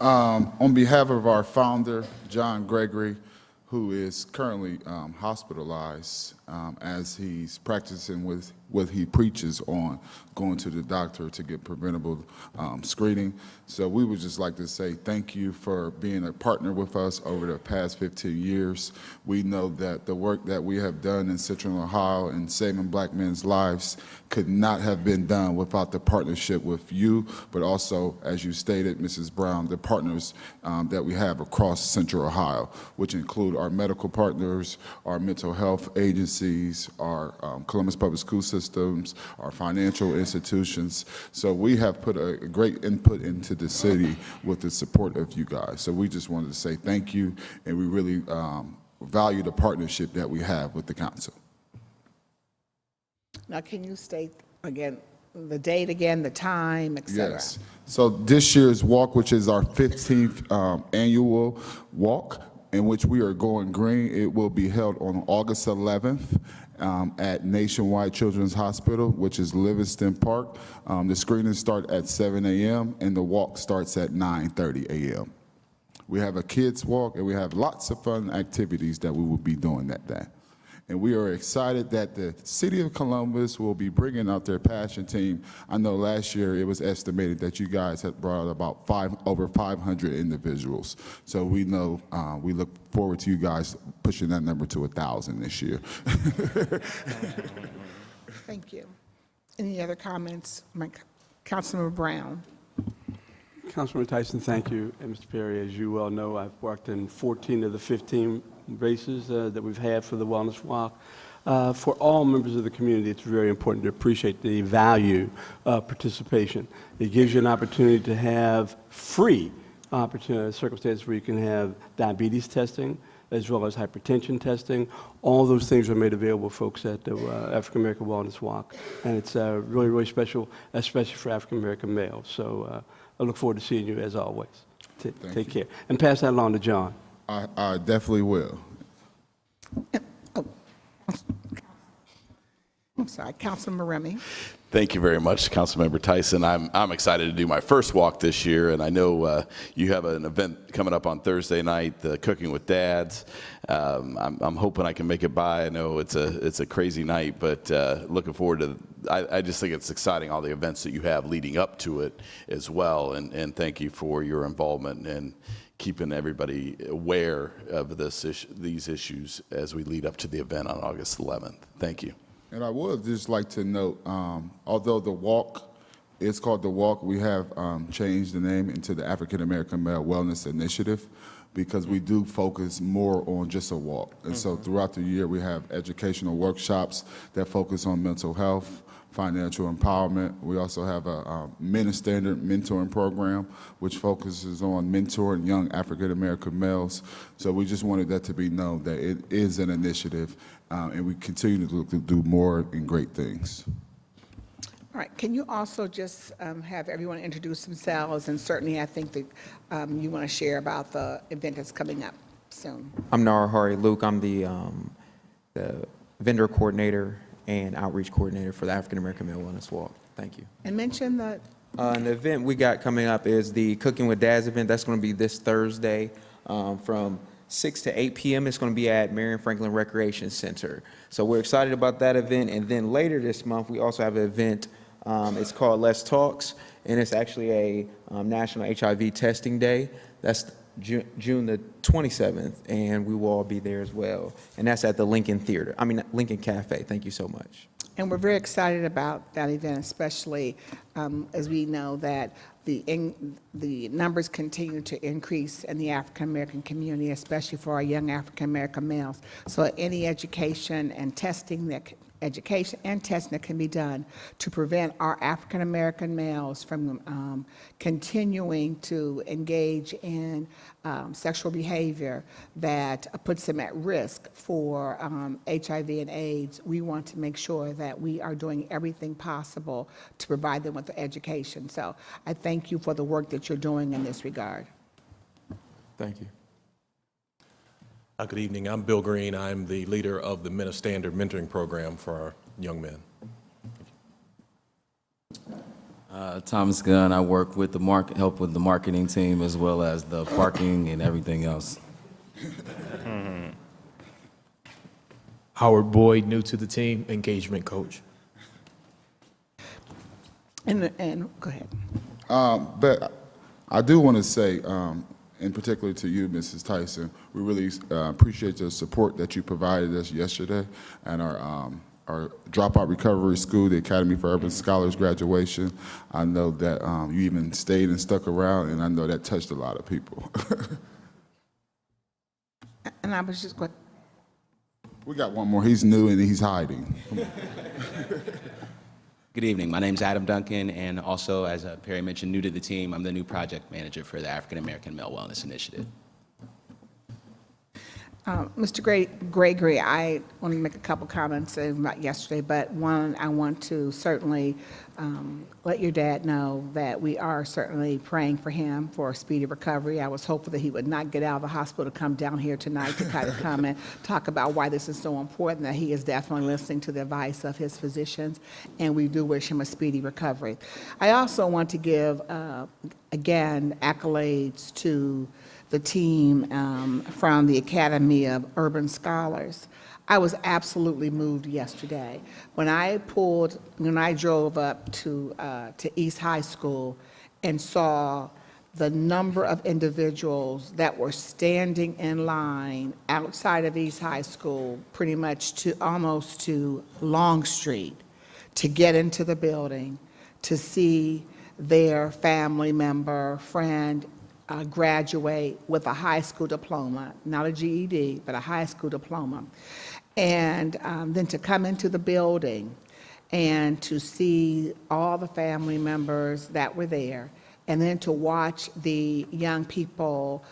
On behalf of our founder, John Gregory, who is currently hospitalized as he's practicing with what he preaches on, going to the doctor to get preventable screening. So we would just like to say thank you for being a partner with us over the past 15 years. We know that the work that we have done in Central Ohio and saving Black men's lives could not have been done without the partnership with you, but also, as you stated, Mrs. Brown, the partners that we have across Central Ohio, which include our medical partners, our mental health agencies, our Columbus Public School systems, our financial institutions. So we have put a great input into the city with the support of you guys. So we just wanted to say thank you, and we really value the partnership that we have with the council. Now, can you state again the date again, the time, et cetera? Yes. So this year's walk, which is our 15th annual walk, in which we are going green, it will be held on August 11th at Nationwide Children's Hospital, which is Livingston Park. The screenings start at 7 a.m. and the walk starts at 9:30 a.m. We have a kids walk, and we have lots of fun activities that we will be doing that day. And we are excited that the City of Columbus will be bringing out their passion team. I know last year it was estimated that you guys had brought about over 500 individuals. So we know, we look forward to you guys pushing that number to 1,000 this year. Thank you. Any other comments? Councilmember Brown. Councilman Tyson, thank you. And Mr. Perry, as you well know, I've worked in 14 of the 15 races that we've had for the Wellness Walk. For all members of the community, it's very important to appreciate the value of participation. It gives you an opportunity to have free circumstances where you can have diabetes testing, as well as hypertension testing. All those things are made available, folks, at the African American Wellness Walk. And it's really, really special, especially for African American males. So I look forward to seeing you as always. Take care. And pass that along to John. I definitely will. I'm sorry, Councilman Remy. Thank you very much, Councilmember Tyson. I'm excited to do my first walk this year, and I know you have an event coming up on Thursday night, the Cooking with Dads. I'm hoping I can make it by. I know it's a crazy night, but looking forward to. I just think it's exciting, all the events that you have leading up to it as well, and thank you for your involvement and keeping everybody aware of these issues as we lead up to the event on August 11th. Thank you. And I would just like to note, although the walk is called the walk, we have changed the name into the African American Male Wellness Initiative, because we do focus more on just a walk. And so throughout the year, we have educational workshops that focus on mental health, financial empowerment. We also have a Men of Standard mentoring program, which focuses on mentoring young African American males. So we just wanted that to be known that it is an initiative, and we continue to look to do more and great things. All right, can you also just have everyone introduce themselves? And certainly I think that you want to share about the event that's coming up soon. I'm Narahari Luke. I'm the vendor coordinator and outreach coordinator for the African American Male Wellness Walk. Thank you. And mention that. And the event we got coming up is the Cooking with Dads event. That's going to be this Thursday from 6 to 8 p.m. It's going to be at Marion Franklin Recreation Center. So we're excited about that event. And then later this month, we also have an event. It's called Let's Talks, and it's actually a National HIV Testing Day. That's June the 27th, and we will all be there as well. And that's at the Lincoln Cafe. Thank you so much. And we're very excited about that event, especially as we know that the numbers continue to increase in the African American community, especially for our young African American males. So any education and testing that education and testing that can be done to prevent our African American males from continuing to engage in sexual behavior that puts them at risk for HIV and AIDS. We want to make sure that we are doing everything possible to provide them with the education. So I thank you for the work that you're doing in this regard. Thank you. Good evening. I'm Bill Green. I'm the leader of the Men of Standard mentoring program for our young men. Thomas Gunn. I work with help with the marketing team as well as the parking and everything else. Howard Boyd, new to the team, engagement coach. And go ahead. But I do want to say, in particular to you, Mrs. Tyson, we really appreciate the support that you provided us yesterday and our Dropout Recovery School, the Academy for Urban Scholars graduation. I know that you even stayed and stuck around, and I know that touched a lot of people. And I was just going. We got one more. He's new and he's hiding. Good evening. My name is Adam Duncan, and also, as Perry mentioned, new to the team. I'm the new project manager for the African American Male Wellness Initiative. Mr. Gregory, I want to make a couple comments about yesterday, but one, I want to certainly let your dad know that we are certainly praying for him for a speedy recovery. I was hopeful that he would not get out of the hospital to come down here tonight to kind of come and talk about why this is so important, that he is definitely listening to the advice of his physicians, and we do wish him a speedy recovery. I also want to give, again, accolades to the team from the Academy of Urban Scholars. I was absolutely moved yesterday. When I drove up to East High School and saw the number of individuals that were standing in line outside of East High School, pretty much almost to Long Street, to get into the building, to see their family member, friend, graduate with a high school diploma, not a GED, but a high school diploma. And then to come into the building and to see all the family members that were there, and then to watch the young people,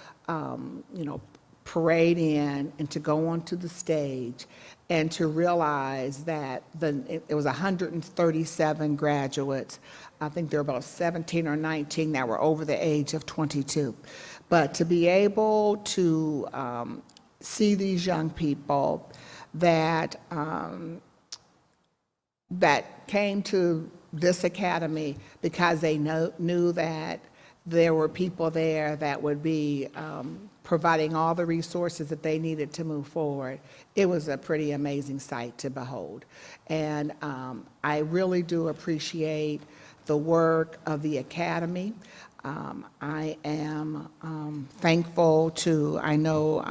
parade in and to go onto the stage and to realize that it was 137 graduates. I think there were about 17 or 19 that were over the age of 22. But to be able to see these young people that came to this academy because they knew that there were people there that would be providing all the resources that they needed to move forward. It was a pretty amazing sight to behold. And I really do appreciate the work of the Academy. I am thankful to, I know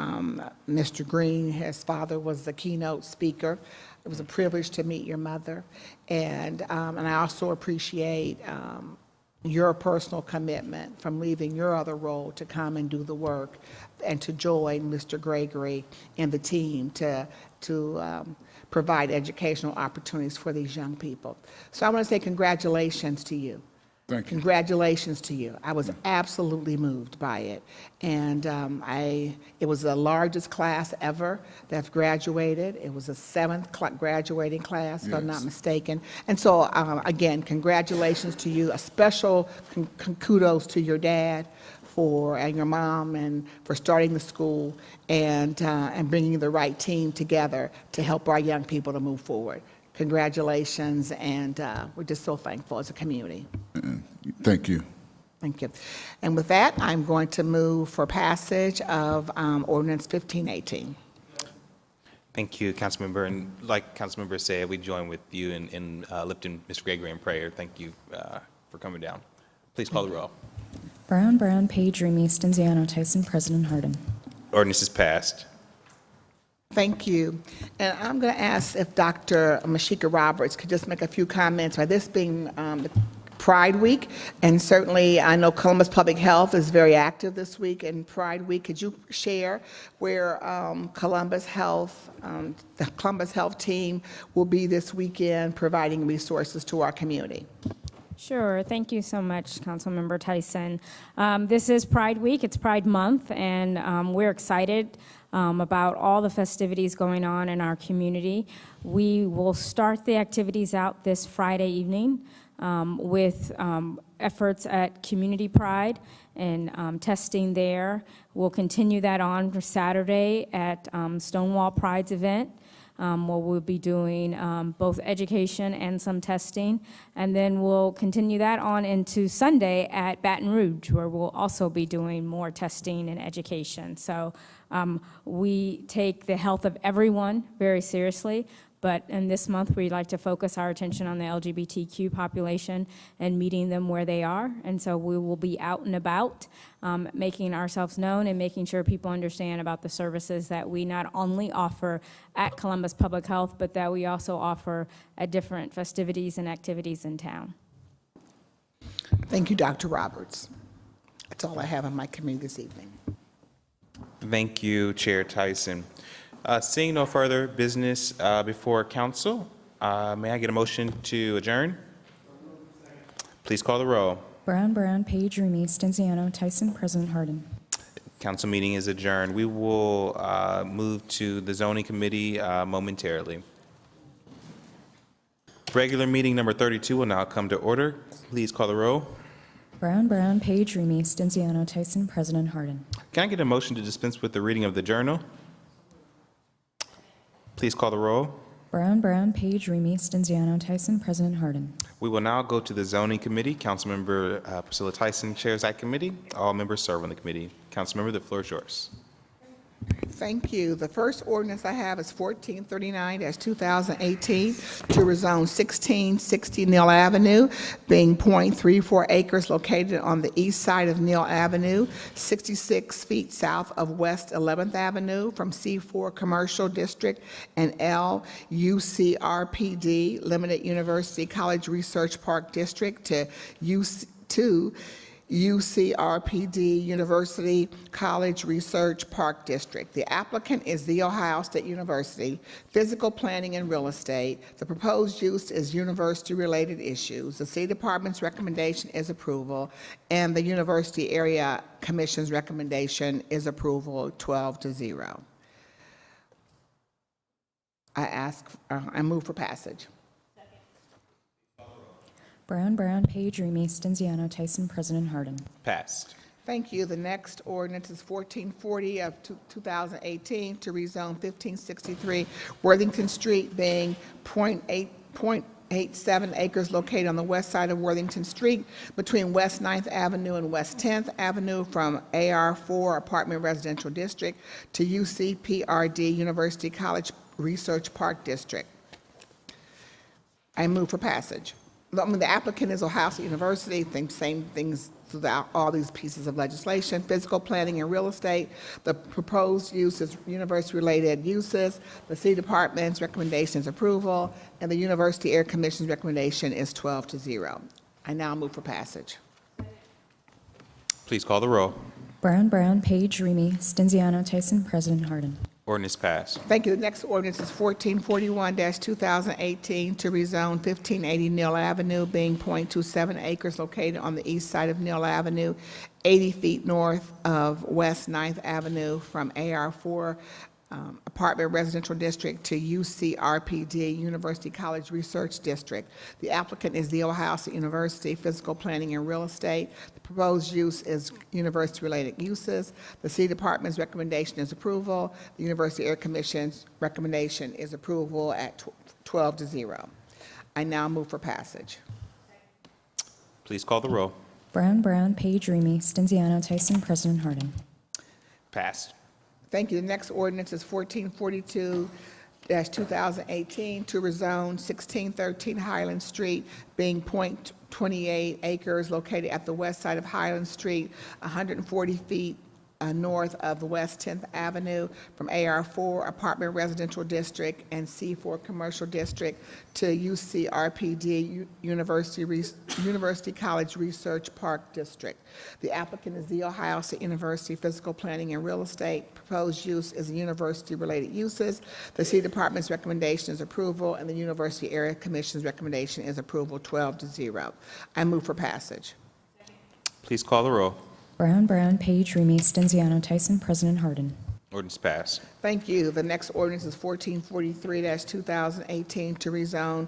Mr. Green, his father was the keynote speaker. It was a privilege to meet your mother. And I also appreciate your personal commitment from leaving your other role to come and do the work and to join Mr. Gregory and the team to provide educational opportunities for these young people. So I want to say congratulations to you. Thank you. Congratulations to you. I was absolutely moved by it. And it was the largest class ever that graduated. It was the 7th graduating class, if I'm not mistaken. And so, again, congratulations to you. A special kudos to your dad and your mom and for starting the school and bringing the right team together to help our young people to move forward. Congratulations, and we're just so thankful as a community. Thank you. Thank you. And with that, I'm going to move for passage of Ordinance 1518. Thank you, Councilmember. And like Councilmember said, we join with you in lifting Mr. Gregory in prayer. Thank you for coming down. Please call the roll. Brown, Page, Remy, Stenziano, Tyson, President Harden. Ordinance is passed. Thank you. And I'm going to ask if Dr. Mashika Roberts could just make a few comments by this being the Pride Week, and certainly I know Columbus Public Health is very active this week in Pride Week. Could you share where Columbus Health, the Columbus Health team will be this weekend providing resources to our community? Sure. Thank you so much, Councilmember Tyson. This is Pride Week. It's Pride Month, and we're excited about all the festivities going on in our community. We will start the activities out this Friday evening with efforts at Community Pride and testing there. We'll continue that on for Saturday at Stonewall Pride's event, where we'll be doing both education and some testing. And then we'll continue that on into Sunday at Baton Rouge, where we'll also be doing more testing and education. So we take the health of everyone very seriously. But in this month, we like to focus our attention on the LGBTQ population and meeting them where they are. And so we will be out and about, making ourselves known and making sure people understand about the services that we not only offer at Columbus Public Health, but that we also offer at different festivities and activities in town. Thank you, Dr. Roberts. That's all I have on my committee this evening. Thank you, Chair Tyson. Seeing no further business before council, may I get a motion to adjourn? Please call the roll. Brown, Page, Remy, Stenziano, Tyson, President Harden. Council meeting is adjourned. We will move to the zoning committee momentarily. Regular meeting number 32 will now come to order. Please call the roll. Brown, Page, Remy, Stenziano, Tyson, President Harden. Can I get a motion to dispense with the reading of the journal? Please call the roll. Brown, Page, Remy, Stenziano, Tyson, President Harden. We will now go to the zoning committee. Councilmember Priscilla Tyson chairs that committee. All members serve on the committee. Councilmember, the floor is yours. Thank you. The first ordinance I have is 1439-2018 to rezone 1660 Neal Avenue, being .34 acres located on the east side of Neal Avenue, 66 feet south of West 11th Avenue from C4 Commercial District and LUCRPD, Limited University College Research Park District, to UCRPD University College Research Park District. The applicant is The Ohio State University, Physical Planning and Real Estate. The proposed use is university-related issues. The City Department's recommendation is approval, and the University Area Commission's recommendation is approval, 12-0. I move for passage. Brown, Page, Remy, Stenziano, Tyson, President Harden. Passed. Thank you. The next ordinance is 1440 of 2018 to rezone 1563 Worthington Street, being .87 acres located on the west side of Worthington Street between West 9th Avenue and West 10th Avenue from AR4 Apartment Residential District to UCPRD University College Research Park District. I move for passage. The applicant is Ohio State University, same things throughout all these pieces of legislation. Physical planning and real estate. The proposed use is university-related uses. The City Department's recommendation is approval, and the University Area Commission's recommendation is 12-0. I now move for passage. Please call the roll. Brown, Page, Remy, Stenziano, Tyson, President Harden. Ordinance passed. Thank you. The next ordinance is 1441-2018 to rezone 1580 Neal Avenue, being .27 acres located on the east side of Neal Avenue, 80 feet north of West 9th Avenue from AR4 Apartment Residential District to UCRPD University College Research District. The applicant is The Ohio State University, Physical Planning and Real Estate. The proposed use is university-related uses. The City Department's recommendation is approval. The University Area Commission's recommendation is approval at 12-0. I now move for passage. Please call the roll. Brown, Page, Remy, Stenziano, Tyson, President Harden. Passed. Thank you. The next ordinance is 1442-2018 to rezone 1613 Highland Street, being .28 acres located at the west side of Highland Street, 140 feet north of West 10th Avenue from AR4 Apartment Residential District and C4 Commercial District to UCRPD University College Research Park District. The applicant is the Ohio State University Physical Planning and Real Estate. Proposed use is university-related uses. The City Department's recommendation is approval, and the University Area Commission's recommendation is approval 12-0. I move for passage. Please call the roll. Brown, Page, Remy, Stenziano, Tyson, President Harden. Ordinance passed. Thank you. The next ordinance is 1443-2018 to rezone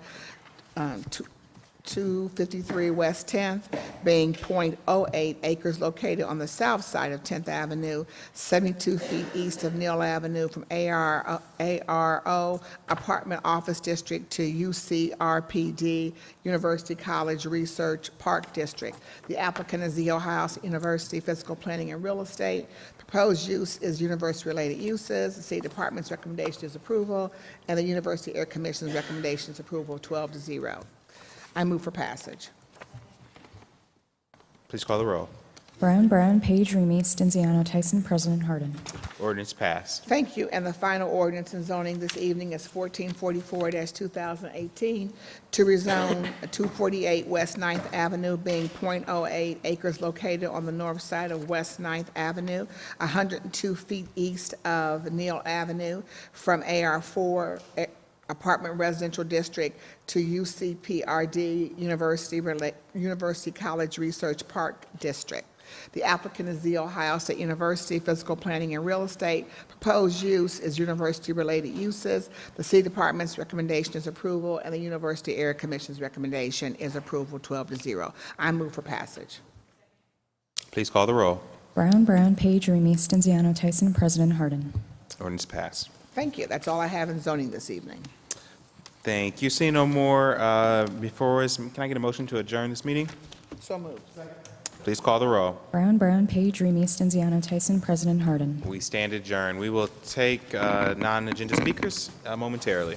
253 West 10th, being .08 acres located on the south side of 10th Avenue, 72 feet east of Neal Avenue from ARO Apartment Office District to UCRPD University College Research Park District. The applicant is the Ohio State University Physical Planning and Real Estate. Proposed use is university-related uses. The State Department's recommendation is approval, and the University Air Commission's recommendation is approval 12-0. I move for passage. Please call the roll. Brown, Page, Remy, Stenziano, Tyson, President Harden. Ordinance passed. Thank you. And the final ordinance in zoning this evening is 1444-2018 to rezone 248 West 9th Avenue, being .08 acres located on the north side of West 9th Avenue, 102 feet east of Neal Avenue from AR4 Apartment Residential District to UCPRD University College Research Park District. The applicant is the Ohio State University Physical Planning and Real Estate. Proposed use is university-related uses. The City Department's recommendation is approval, and the University Area Commission's recommendation is approval 12-0. I move for passage. Please call the roll. Brown, Page, Remy, Stenziano, Tyson, President Harden. Ordinance passed. Thank you. That's all I have in zoning this evening. Thank you. Seeing no more before us, can I get a motion to adjourn this meeting? So moved. Please call the roll. Brown, Page, Remy, Stenziano, Tyson, President Harden. We stand adjourned. We will take non-agenda speakers momentarily.